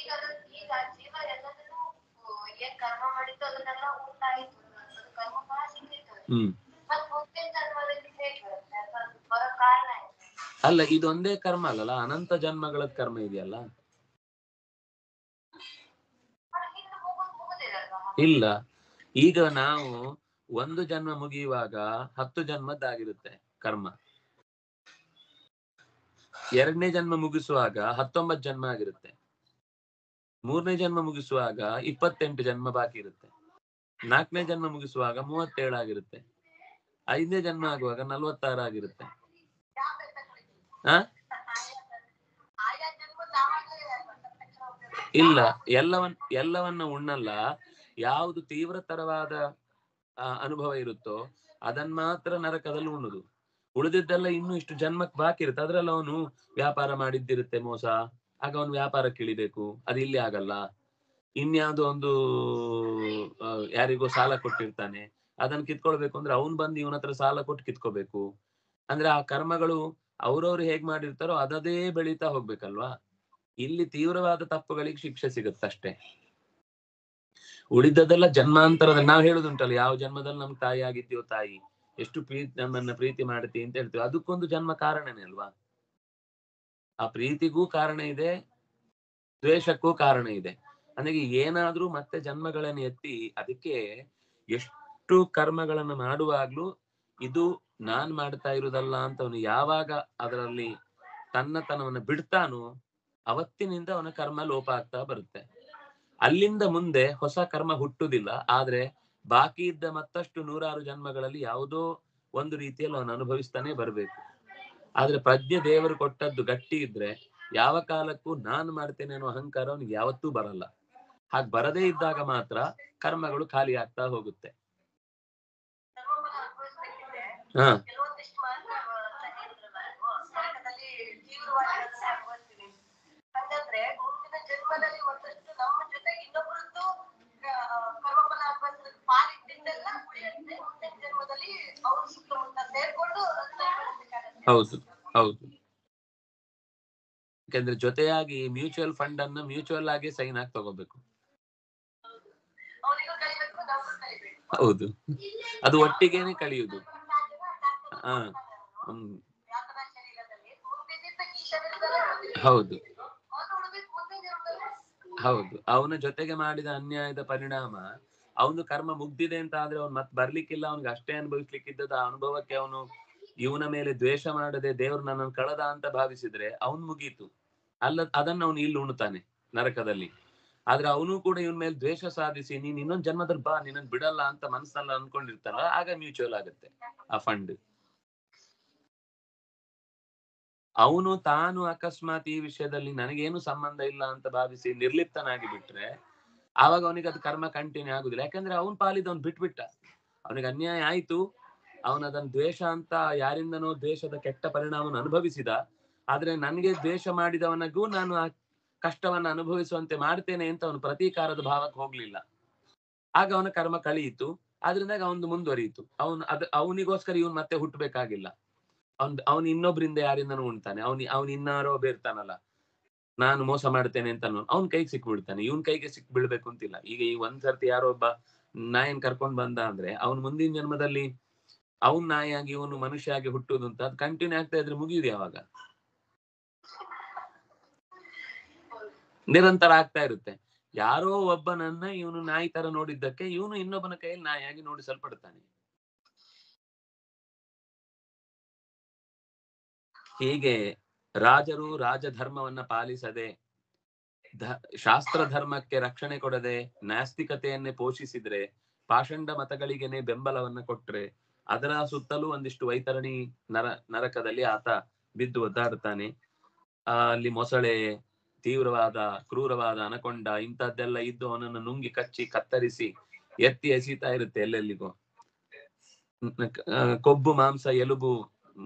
ಅಲ್ಲ, ಇದೊಂದೇ ಕರ್ಮ ಅಲ್ಲಲ್ಲ, ಅನಂತ ಜನ್ಮಗಳ ಕರ್ಮ ಇದೆಯಲ್ಲ. ಇಲ್ಲ, ಈಗ ನಾವು ಒಂದು ಜನ್ಮ ಮುಗಿಯುವಾಗ 10 ಜನ್ಮದ್ದಾಗಿರುತ್ತೆ ಕರ್ಮ. 2ನೇ ಜನ್ಮ ಮುಗಿಸುವಾಗ 19 ಜನ್ಮ ಆಗಿರುತ್ತೆ. 3ನೇ ಜನ್ಮ ಮುಗಿಸುವಾಗ 28 ಜನ್ಮ ಬಾಕಿ ಇರುತ್ತೆ. 4ನೇ ಜನ್ಮ ಮುಗಿಸುವಾಗ 37 ಆಗಿರುತ್ತೆ. 5ನೇ ಜನ್ಮ ಆಗುವಾಗ 46 ಆಗಿರುತ್ತೆ. ಇಲ್ಲ, ಎಲ್ಲವನ್ನ ಉಣ್ಣಲ್ಲ. ಯಾವುದು ತೀವ್ರತರವಾದ ಅನುಭವ ಇರುತ್ತೋ ಅದನ್ನ ಮಾತ್ರ ನರಕದಲ್ಲಿ ಉಣ್ಣುದು. ಉಳಿದಿದ್ದೆಲ್ಲ ಇನ್ನು ಇಷ್ಟು ಜನ್ಮಕ್ಕೆ ಬಾಕಿ ಇರುತ್ತೆ. ಅದ್ರಲ್ಲಿ ಅವನು ವ್ಯಾಪಾರ ಮಾಡಿದ್ದಿರುತ್ತೆ ಮೋಸ, ಆಗ ಅವನು ವ್ಯಾಪಾರಕ್ಕೆ ಇಳಿಬೇಕು. ಅದು ಇಲ್ಲಿ ಆಗಲ್ಲ. ಇನ್ಯಾವುದೋ ಒಂದು ಯಾರಿಗೋ ಸಾಲ ಕೊಟ್ಟಿರ್ತಾನೆ, ಅದನ್ನ ಕಿತ್ಕೊಳ್ಬೇಕು ಅಂದ್ರೆ ಅವನ್ ಬಂದು ಇವನ ಹತ್ರ ಸಾಲ ಕೊಟ್ಟು ಕಿತ್ಕೋಬೇಕು. ಅಂದ್ರೆ ಆ ಕರ್ಮಗಳು ಅವ್ರವ್ರು ಹೇಗ್ ಮಾಡಿರ್ತಾರೋ ಅದೇ ಬೆಳೀತಾ ಹೋಗ್ಬೇಕಲ್ವಾ. ಇಲ್ಲಿ ತೀವ್ರವಾದ ತಪ್ಪುಗಳಿಗೆ ಶಿಕ್ಷೆ ಸಿಗುತ್ತಷ್ಟೇ. ಉಳಿದದೆಲ್ಲ ಜನ್ಮಾಂತರದ. ನಾವ್ ಹೇಳುದುಂಟಲ್ಲ, ಯಾವ ಜನ್ಮದಲ್ಲಿ ನಮ್ಗೆ ತಾಯಿ ಆಗಿದ್ಯೋ ತಾಯಿ, ಎಷ್ಟು ನಮ್ಮನ್ನ ಪ್ರೀತಿ ಮಾಡ್ತಿ ಅಂತ ಹೇಳ್ತೀವಿ. ಅದಕ್ಕೊಂದು ಜನ್ಮ ಕಾರಣನೇ ಅಲ್ವಾ. ಆ ಪ್ರೀತಿಗೂ ಕಾರಣ ಇದೆ, ದ್ವೇಷಕ್ಕೂ ಕಾರಣ ಇದೆ. ನನಗೆ ಏನಾದ್ರೂ ಮತ್ತೆ ಜನ್ಮಗಳನ್ನು ಎತ್ತಿ, ಅದಕ್ಕೆ ಎಷ್ಟು ಕರ್ಮಗಳನ್ನು ಮಾಡುವಾಗ್ಲೂ ಇದು ನಾನ್ ಮಾಡ್ತಾ ಇರುವುದಲ್ಲ ಅಂತ ಅವನು ಯಾವಾಗ ಅದರಲ್ಲಿ ತನ್ನತನವನ್ನು ಬಿಡ್ತಾನೋ ಅವತ್ತಿನಿಂದ ಅವನ ಕರ್ಮ ಲೋಪ ಆಗ್ತಾ ಬರುತ್ತೆ. ಅಲ್ಲಿಂದ ಮುಂದೆ ಹೊಸ ಕರ್ಮ ಹುಟ್ಟುದಿಲ್ಲ. ಆದ್ರೆ ಬಾಕಿ ಇದ್ದ ಮತ್ತಷ್ಟು 100 ಜನ್ಮಗಳಲ್ಲಿ ಯಾವುದೋ ಒಂದು ರೀತಿಯಲ್ಲಿ ಅವನು ಅನುಭವಿಸ್ತಾನೆ ಬರ್ಬೇಕು. ಆದ್ರೆ ಪ್ರಜ್ಞೆ ದೇವರು ಕೊಟ್ಟದ್ದು ಗಟ್ಟಿ ಇದ್ರೆ ಯಾವ ಕಾಲಕ್ಕೂ ನಾನು ಮಾಡ್ತೇನೆ ಅನ್ನೋ ಅಹಂಕಾರ ಅವನಿಗೆ ಯಾವತ್ತೂ ಬರಲ್ಲ. ಹಾಗೆ ಬರದೇ ಇದ್ದಾಗ ಮಾತ್ರ ಕರ್ಮಗಳು ಖಾಲಿ ಆಗ್ತಾ ಹೋಗುತ್ತೆ. ಹಾ ಹೌದು ಹೌದು. ಯಾಕಂದ್ರೆ ಜೊತೆಯಾಗಿ ಮ್ಯೂಚುವಲ್ ಫಂಡ್ ಅನ್ನು ಮ್ಯೂಚುವಲ್ ಆಗಿ ಸೈನ್ ಆಗಿ ತಗೋಬೇಕು. ಹೌದು, ಅದು ಒಟ್ಟಿಗೆನೆ ಕಳಿಯುದು. ಹಾ ಹೌದು ಹೌದು. ಅವನ ಜೊತೆಗೆ ಮಾಡಿದ ಅನ್ಯಾಯದ ಪರಿಣಾಮ ಅವನು ಕರ್ಮ ಮುಗ್ದಿದೆ ಅಂತ ಆದ್ರೆ ಅವ್ನು ಮತ್ತೆ ಬರ್ಲಿಕ್ಕಿಲ್ಲ, ಅವನಿಗೆ ಅಷ್ಟೇ ಅನುಭವಿಸ್ಲಿಕ್ಕಿದ್ದದ ಅನುಭವಕ್ಕೆ ಅವನು ಇವನ ಮೇಲೆ ದ್ವೇಷ ಮಾಡದೆ ದೇವ್ರು ನನ್ನನ್ನು ಕಳೆದ ಅಂತ ಭಾವಿಸಿದ್ರೆ ಅವನ್ ಮುಗೀತು. ಅದನ್ನ ಅವನು ಇಲ್ಲಿ ಉಣ್ತಾನೆ ನರಕದಲ್ಲಿ. ಆದ್ರೆ ಅವನು ಕೂಡ ಇವನ್ ಮೇಲೆ ದ್ವೇಷ ಸಾಧಿಸಿ ನೀನ್ ಇನ್ನೊಂದ್ ಜನ್ಮದಲ್ಲಿ ಬಾ ನಿನ್ನನ್ ಬಿಡಲ್ಲ ಅಂತ ಮನಸ್ಸಲ್ಲ ಅನ್ಕೊಂಡಿರ್ತಾನ, ಆಗ ಮ್ಯೂಚುವಲ್ ಆಗುತ್ತೆ ಆ ಫಂಡ್. ಅವನು ತಾನು ಅಕಸ್ಮಾತ್ ಈ ವಿಷಯದಲ್ಲಿ ನನಗೇನು ಸಂಬಂಧ ಇಲ್ಲ ಅಂತ ಭಾವಿಸಿ ನಿರ್ಲಿಪ್ತನಾಗಿ ಬಿಟ್ರೆ ಆವಾಗ ಅವನಿಗೆ ಅದು ಕರ್ಮ ಕಂಟಿನ್ಯೂ ಆಗುದಿಲ್ಲ. ಯಾಕಂದ್ರೆ ಅವನ್ ಪಾಲಿದ ಅವ್ನು ಬಿಟ್ಬಿಟ್ಟ, ಅವನಿಗೆ ಅನ್ಯಾಯ ಆಯ್ತು, ಅವನದನ್ನ ದ್ವೇಷ ಅಂತ ಯಾರಿಂದನೋ ದ್ವೇಷದ ಕೆಟ್ಟ ಪರಿಣಾಮವನ್ನು ಅನುಭವಿಸಿದ. ಆದ್ರೆ ನನಗೆ ದ್ವೇಷ ಮಾಡಿದವನಿಗೂ ನಾನು ಆ ಕಷ್ಟವನ್ನ ಅನುಭವಿಸುವಂತೆ ಮಾಡ್ತೇನೆ ಅಂತ ಅವನು ಪ್ರತೀಕಾರದ ಭಾವಕ್ಕೆ ಹೋಗ್ಲಿಲ್ಲ. ಆಗ ಅವನ ಕರ್ಮ ಕಳೆಯಿತು, ಆದ್ರಿಂದಾಗ ಅವನು ಮುಂದುವರಿಯಿತು. ಅವನಿಗೋಸ್ಕರ ಇವನ್ ಮತ್ತೆ ಹುಟ್ಟಬೇಕಾಗಿಲ್ಲ. ಅವನ್ ಇನ್ನೊಬ್ರಿಂದ ಯಾರಿಂದನೂ ಉಣ್ತಾನೆ. ಅವನ್ ಇನ್ನಾರೋ ಬೇರ್ತಾನಲ್ಲ, ನಾನು ಮೋಸ ಮಾಡ್ತೇನೆ ಅಂತ ಅವ್ನ ಕೈಗೆ ಸಿಕ್ಬಿಡ್ತಾನೆ, ಇವನ್ ಕೈಗೆ ಸಿಕ್ ಬೀಳ್ಬೇಕು ಅಂತಿಲ್ಲ. ಈಗ ಈ ಒಂದ್ಸರ್ತಿ ಯಾರೋ ಒಬ್ಬ ನಾಯನ್ ಕರ್ಕೊಂಡ್ ಬಂದ ಅಂದ್ರೆ ಅವ್ನ್ ಮುಂದಿನ ಜನ್ಮದಲ್ಲಿ ಅವನ್ ನಾಯಿಯಾಗಿ ಇವನು ಮನುಷ್ಯ ಆಗಿ ಹುಟ್ಟುದು ಅಂತ ಅದು ಕಂಟಿನ್ಯೂ ಆಗ್ತಾ ಇದ್ರೆ ಮುಗಿಯುದು ಯಾವಾಗ? ನಿರಂತರ ಆಗ್ತಾ ಇರುತ್ತೆ. ಯಾರೋ ಒಬ್ಬನನ್ನ ಇವನು ನಾಯಿ ತರ ನೋಡಿದ್ದಕ್ಕೆ ಇವನು ಇನ್ನೊಬ್ಬನ ಕೈಯಲ್ಲಿ ನಾಯಿಯಾಗಿ ನೋಡಿಸಲ್ಪಡ್ತಾನೆ. ಹೀಗೆ ರಾಜರು ರಾಜಧರ್ಮವನ್ನ ಪಾಲಿಸದೆ ಶಾಸ್ತ್ರ ಧರ್ಮಕ್ಕೆ ರಕ್ಷಣೆ ಕೊಡದೆ ನಾಸ್ತಿಕತೆಯನ್ನೇ ಪೋಷಿಸಿದ್ರೆ, ಪಾಷಂಡ ಮತಗಳಿಗೆನೆ ಬೆಂಬಲವನ್ನ ಕೊಟ್ರೆ ಅದರ ಸುತ್ತಲೂ ಒಂದಿಷ್ಟು ವೈತರಣಿ ನರಕದಲ್ಲಿ ಆತ ಬಿದ್ದು ಒದ್ದಾಡ್ತಾನೆ. ಅಲ್ಲಿ ಮೊಸಳೆ, ತೀವ್ರವಾದ ಕ್ರೂರವಾದ ಅನಕೊಂಡ ಇಂಥದ್ದೆಲ್ಲ ಇದ್ದು ಅವನನ್ನು ನುಂಗಿ ಕಚ್ಚಿ ಕತ್ತರಿಸಿ ಎತ್ತಿ ಎಸೀತಾ ಇರುತ್ತೆ ಎಲ್ಲೆಲ್ಲಿಗೂ. ಕೊಬ್ಬು ಮಾಂಸ ಎಲುಬು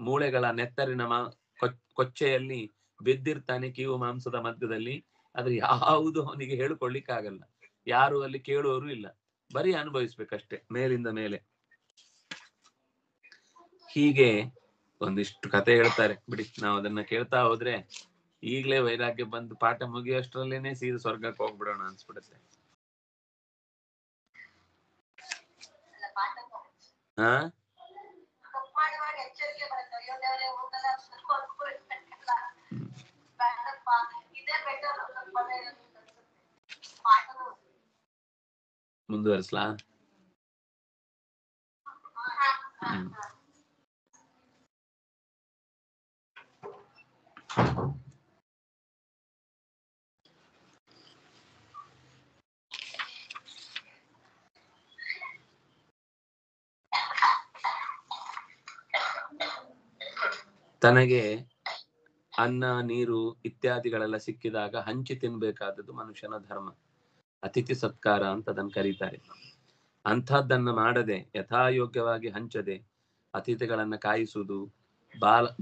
ಮೂಳೆಗಳ ನೆತ್ತರಿನ ಕೊಚ್ಚೆಯಲ್ಲಿ ಬಿದ್ದಿರ್ತಾನೆ ಕಿವು ಮಾಂಸದ ಮಧ್ಯದಲ್ಲಿ. ಆದ್ರೆ ಯಾವುದು ಅವನಿಗೆ ಹೇಳಿಕೊಳ್ಳಿಕ್ಕಾಗಲ್ಲ, ಯಾರು ಅಲ್ಲಿ ಕೇಳುವವರು ಇಲ್ಲ, ಬರೀ ಅನುಭವಿಸ್ಬೇಕಷ್ಟೆ ಮೇಲಿಂದ ಮೇಲೆ. ಹೀಗೆ ಒಂದಿಷ್ಟು ಕತೆ ಹೇಳ್ತಾರೆ ಬಿಡಿ, ನಾವು ಅದನ್ನ ಕೇಳ್ತಾ ಹೋದ್ರೆ ಈಗ್ಲೇ ವೈರಾಗ್ಯ ಬಂದು ಪಾಠ ಮುಗಿಯೋಷ್ಟ್ರಲ್ಲೇನೆ ಸೀದಾ ಸ್ವರ್ಗಕ್ಕೆ ಹೋಗ್ಬಿಡೋಣ ಅನ್ಸ್ಬಿಡುತ್ತೆ. ಹಾ ಮುಂದುವರಿಸ್ಲಾ? ತನಗೆ ಅನ್ನ ನೀರು ಇತ್ಯಾದಿಗಳೆಲ್ಲ ಸಿಕ್ಕಿದಾಗ ಹಂಚಿ ತಿನ್ಬೇಕಾದದ್ದು ಮನುಷ್ಯನ ಧರ್ಮ. ಅತಿಥಿ ಸತ್ಕಾರ ಅಂತ ಅದನ್ನು ಕರೀತಾರೆ. ಅಂಥದ್ದನ್ನ ಮಾಡದೆ ಯಥಾಯೋಗ್ಯವಾಗಿ ಹಂಚದೆ ಅತಿಥಿಗಳನ್ನ ಕಾಯಿಸುವುದು,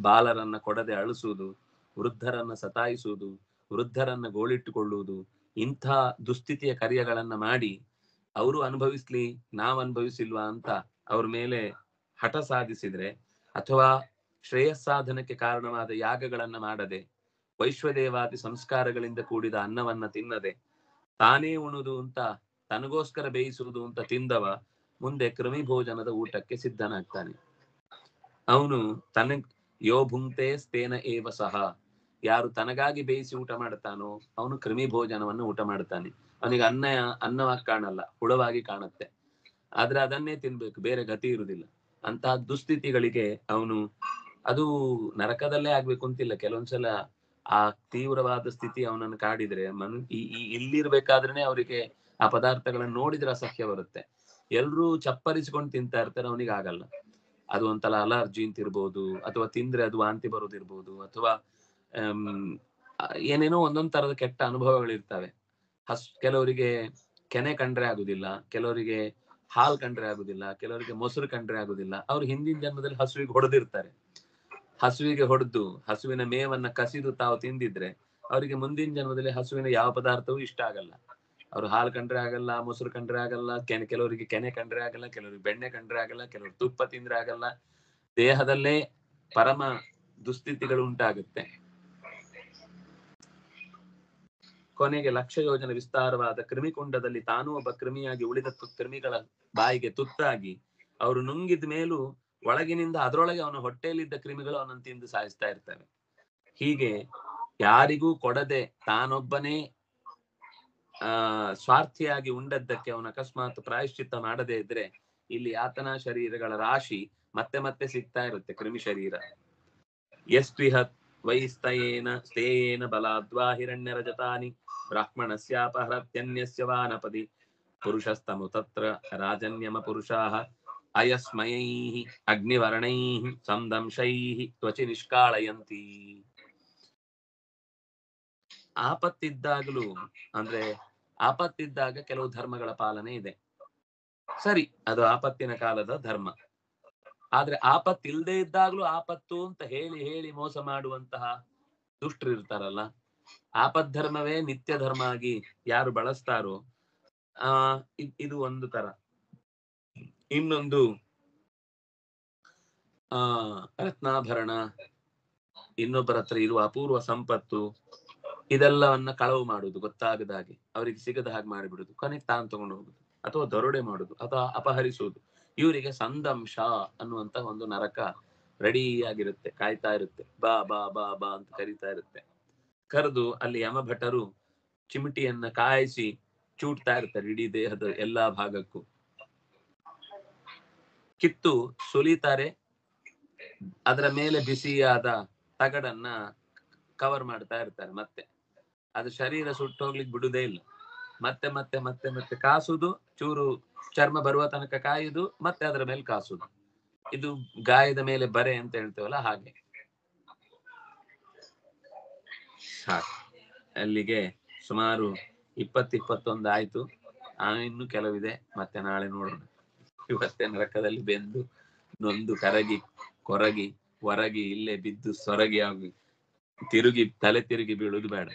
ಬಾಲರನ್ನ ಕೊಡದೆ ಅಳಿಸುವುದು, ವೃದ್ಧರನ್ನ ಸತಾಯಿಸುವುದು, ವೃದ್ಧರನ್ನ ಗೋಳಿಟ್ಟುಕೊಳ್ಳುವುದು, ಇಂಥ ದುಸ್ಥಿತಿಯ ಕಾರ್ಯಗಳನ್ನ ಮಾಡಿ ಅವರು ಅನುಭವಿಸ್ಲಿ ನಾವ್ ಅನುಭವಿಸಿಲ್ವಾ ಅಂತ ಅವ್ರ ಮೇಲೆ ಹಠ ಸಾಧಿಸಿದ್ರೆ, ಅಥವಾ ಶ್ರೇಯಸ್ಸಾಧನಕ್ಕೆ ಕಾರಣವಾದ ಯಾಗಗಳನ್ನ ಮಾಡದೆ ವೈಶ್ವದೇವಾದಿ ಸಂಸ್ಕಾರಗಳಿಂದ ಕೂಡಿದ ಅನ್ನವನ್ನ ತಿನ್ನದೆ ತಾನೇ ಉಣುದು ಅಂತ ತನಗೋಸ್ಕರ ಬೇಯಿಸುವುದು ಅಂತ ತಿಂದವ ಮುಂದೆ ಕ್ರಮಿ ಭೋಜನದ ಊಟಕ್ಕೆ ಸಿದ್ಧನಾಗ್ತಾನೆ. ಅವನು ಯೋ ಭುಂಕ್ತೆ ಸ್ಥೇನ ಏವ ಸಹ, ಯಾರು ತನಗಾಗಿ ಬೇಯಿಸಿ ಊಟ ಮಾಡ್ತಾನೋ ಅವನು ಕ್ರಿಮಿ ಭೋಜನವನ್ನು ಊಟ ಮಾಡ್ತಾನೆ. ಅವನಿಗೆ ಅನ್ನವಾಗಿ ಕಾಣಲ್ಲ, ಹುಳವಾಗಿ ಕಾಣುತ್ತೆ. ಆದ್ರೆ ಅದನ್ನೇ ತಿನ್ಬೇಕು, ಬೇರೆ ಗತಿ ಇರುವುದಿಲ್ಲ. ಅಂತಹ ದುಸ್ಥಿತಿಗಳಿಗೆ ಅವನು, ಅದು ನರಕದಲ್ಲೇ ಆಗ್ಬೇಕು ಅಂತಿಲ್ಲ, ಕೆಲವೊಂದ್ಸಲ ಆ ತೀವ್ರವಾದ ಸ್ಥಿತಿ ಅವನನ್ನು ಕಾಡಿದ್ರೆ ಇಲ್ಲಿರ್ಬೇಕಾದ್ರೇನೆ ಅವರಿಗೆ ಆ ಪದಾರ್ಥಗಳನ್ನ ನೋಡಿದ್ರೆ ಅಸಹ್ಯ ಬರುತ್ತೆ. ಎಲ್ರೂ ಚಪ್ಪರಿಸಿಕೊಂಡು ತಿಂತಾ ಇರ್ತಾರೆ, ಅವನಿಗೆ ಆಗಲ್ಲ. ಅದು ಒಂಥರ ಅಲರ್ಜಿ ಅಂತ ಇರ್ಬೋದು, ಅಥವಾ ತಿಂದ್ರೆ ಅದು ವಾಂತಿ ಬರೋದಿರ್ಬೋದು, ಅಥವಾ ಏನೇನೋ ಒಂದೊಂದ್ ತರದ ಕೆಟ್ಟ ಅನುಭವಗಳಿರ್ತವೆ. ಕೆಲವರಿಗೆ ಕೆನೆ ಕಂಡ್ರೆ ಆಗುದಿಲ್ಲ, ಕೆಲವರಿಗೆ ಹಾಲ್ ಕಂಡ್ರೆ ಆಗುದಿಲ್ಲ, ಕೆಲವರಿಗೆ ಮೊಸರು ಕಂಡ್ರೆ ಆಗುದಿಲ್ಲ. ಅವ್ರು ಹಿಂದಿನ ಜನ್ಮದಲ್ಲಿ ಹಸುವಿಗೆ ಹೊಡೆದಿರ್ತಾರೆ. ಹಸುವಿಗೆ ಹೊಡೆದು ಹಸುವಿನ ಮೇವನ್ನ ಕಸಿದು ತಾವು ತಿಂದಿದ್ರೆ ಅವರಿಗೆ ಮುಂದಿನ ಜನ್ಮದಲ್ಲಿ ಹಸುವಿನ ಯಾವ ಪದಾರ್ಥವೂ ಇಷ್ಟ ಆಗಲ್ಲ. ಅವ್ರು ಹಾಲು ಕಂಡ್ರೆ ಆಗಲ್ಲ, ಮೊಸರು ಕಂಡ್ರೆ ಆಗಲ್ಲ, ಕೆಲವರಿಗೆ ಕೆನೆ ಕಂಡ್ರೆ ಆಗಲ್ಲ, ಕೆಲವರಿಗೆ ಬೆಣ್ಣೆ ಕಂಡ್ರೆ ಆಗಲ್ಲ, ಕೆಲವರು ತುಪ್ಪ ತಿಂದ್ರೆ ಆಗಲ್ಲ. ದೇಹದಲ್ಲೇ ಪರಮ ದುಸ್ಥಿತಿಗಳು ಉಂಟಾಗುತ್ತೆ. ಕೊನೆಗೆ ಲಕ್ಷ ಯೋಜನೆ ವಿಸ್ತಾರವಾದ ಕ್ರಿಮಿಕುಂಡದಲ್ಲಿ ತಾನೂ ಒಬ್ಬ ಕ್ರಿಮಿಯಾಗಿ ಉಳಿದ ಕ್ರಿಮಿಗಳ ಬಾಯಿಗೆ ತುತ್ತಾಗಿ ಅವರು ನುಂಗಿದ ಮೇಲೂ ಒಳಗಿನಿಂದ ಅದರೊಳಗೆ ಅವನ ಹೊಟ್ಟೆಯಲ್ಲಿದ್ದ ಕ್ರಿಮಿಗಳು ಅವನನ್ನು ತಿಂದು ಸಾಯಿಸ್ತಾ ಇರ್ತವೆ. ಹೀಗೆ ಯಾರಿಗೂ ಕೊಡದೆ ತಾನೊಬ್ಬನೇ ಸ್ವಾರ್ಥಿಯಾಗಿ ಉಂಡದ್ದಕ್ಕೆ ಅವನ ಅಕಸ್ಮಾತ್ ಪ್ರಾಯಶ್ಚಿತ್ತ ಮಾಡದೇ ಇದ್ರೆ ಇಲ್ಲಿ ಯಾತನಾ ಶರೀರಗಳ ರಾಶಿ ಮತ್ತೆ ಮತ್ತೆ ಸಿಗ್ತಾ ಇರುತ್ತೆ. ಕ್ರಿಮಿ ಶರೀರ ಯಸ್ವಿಹತ್ ವೈಸ್ತಯೇನ ಸ್ಥೇಯೇನ ಬಲಾದ್ವಾ ಹಿರಣ್ಯ ರಜತಾನಿ ಬ್ರಾಹ್ಮಣಸ್ಯಾಪಹರತ್ಯನ್ಯಸ್ಯ ವಾನಪದಿ ಪುರುಷಸ್ತಮು ತತ್ರ ರಾಜನ್ಯಮ ಪುರುಷಾಃ ಅಯಸ್ಮಯೈಃ ಅಗ್ನಿವರ್ಣೈಃ ಸಂದಂಶೈಃ ತ್ವಚಿ ನಿಷ್ಕಾಳಯಂತಿ. ಆಪತ್ತಿದ್ದಾಗಲೂ ಅಂದ್ರೆ ಆಪತ್ತಿದ್ದಾಗ ಕೆಲವು ಧರ್ಮಗಳ ಪಾಲನೆ ಇದೆ, ಸರಿ, ಅದು ಆಪತ್ತಿನ ಕಾಲದ ಧರ್ಮ. ಆದ್ರೆ ಆಪತ್ತಿಲ್ದೇ ಇದ್ದಾಗ್ಲೂ ಆಪತ್ತು ಅಂತ ಹೇಳಿ ಹೇಳಿ ಮೋಸ ಮಾಡುವಂತಹ ದುಷ್ಟರು ಇರ್ತಾರಲ್ಲ, ಆಪತ್ ಧರ್ಮವೇ ನಿತ್ಯ ಧರ್ಮ ಆಗಿ ಯಾರು ಬಳಸ್ತಾರೋ ಇದು ಒಂದು ತರ. ಇನ್ನೊಂದು ರತ್ನಾಭರಣ, ಇನ್ನೊಬ್ಬರ ಹತ್ರ ಇರುವ ಅಪೂರ್ವ ಸಂಪತ್ತು, ಇದೆಲ್ಲವನ್ನ ಕಳವು ಮಾಡುದು, ಗೊತ್ತಾಗದ ಹಾಗೆ ಅವರಿಗೆ ಸಿಗದ ಹಾಗೆ ಮಾಡಿಬಿಡುದು, ಕೊನೆಗೆ ತಾನು ತಗೊಂಡು ಹೋಗುದು ಅಥವಾ ದರೋಡೆ ಮಾಡುದು ಅಥವಾ ಅಪಹರಿಸುವುದು. ಇವರಿಗೆ ಸಂದಂಶ ಅನ್ನುವಂತ ಒಂದು ನರಕ ರೆಡಿ ಆಗಿರುತ್ತೆ, ಕಾಯ್ತಾ ಇರುತ್ತೆ. ಬಾ ಬಾ ಬಾ ಬಾ ಅಂತ ಕರೀತಾ ಇರುತ್ತೆ. ಕರೆದು ಅಲ್ಲಿ ಯಮಭಟರು ಚಿಮಿಟಿಯನ್ನ ಕಾಯಿಸಿ ಚೂಟ್ತಾ ಇರ್ತಾರೆ ಇಡೀ ದೇಹದ ಎಲ್ಲಾ ಭಾಗಕ್ಕೂ. ಕಿತ್ತು ಸುಲಿತಾರೆ, ಅದರ ಮೇಲೆ ಬಿಸಿಯಾದ ತಗಡನ್ನ ಕವರ್ ಮಾಡ್ತಾ ಇರ್ತಾರೆ. ಮತ್ತೆ ಅದು ಶರೀರ ಸುಟ್ಟೋಗ್ಲಿಕ್ಕೆ ಬಿಡುದೇ ಇಲ್ಲ. ಮತ್ತೆ ಮತ್ತೆ ಮತ್ತೆ ಮತ್ತೆ ಕಾಸುದು, ಚೂರು ಚರ್ಮ ಬರುವ ತನಕ ಕಾಯುದು, ಮತ್ತೆ ಅದರ ಮೇಲೆ ಕಾಸುದು. ಇದು ಗಾಯದ ಮೇಲೆ ಬರೆ ಅಂತ ಹೇಳ್ತೇವಲ್ಲ ಹಾಗೆ. ಅಲ್ಲಿಗೆ ಸುಮಾರು 20-21 ಆಯ್ತು. ಇನ್ನು ಕೆಲವಿದೆ, ಮತ್ತೆ ನಾಳೆ ನೋಡೋಣ. ಇವತ್ತೇ ನರಕದಲ್ಲಿ ಬೆಂದು ನೊಂದು ಕರಗಿ ಕೊರಗಿ ಹೊರಗಿ ಇಲ್ಲೇ ಬಿದ್ದು ಸೊರಗಿ ಆಗಿ ತಲೆ ತಿರುಗಿ ಬೀಳುದು ಬೇಡ.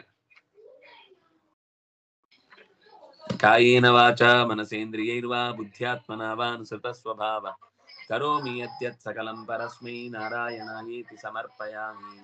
ಕಾಯೇನ ವಾಚ ಮನಸೇಂದ್ರಿಯೈರ್ವಾ ಬುದ್ಧ್ಯಾತ್ಮನಾ ವಾ ಅನುಸೃತ ಸ್ವಭಾವ ಕರೋಮಿ ಯದ್ಯತ್ ಸಕಲಂ ಪರಸ್ಮೈ ನಾರಾಯಣಾಯೇತಿ ಸಮರ್ಪಯಾಮಿ.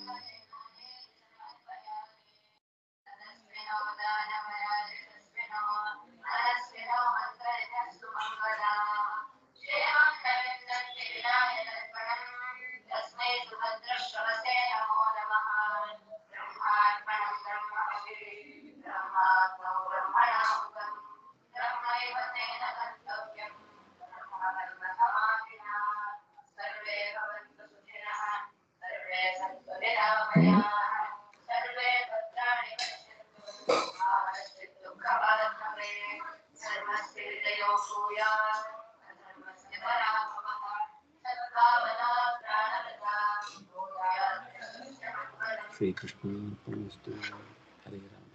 ಶ್ರೀ ಕೃಷ್ಣ ಹರೇ ರಾಮ.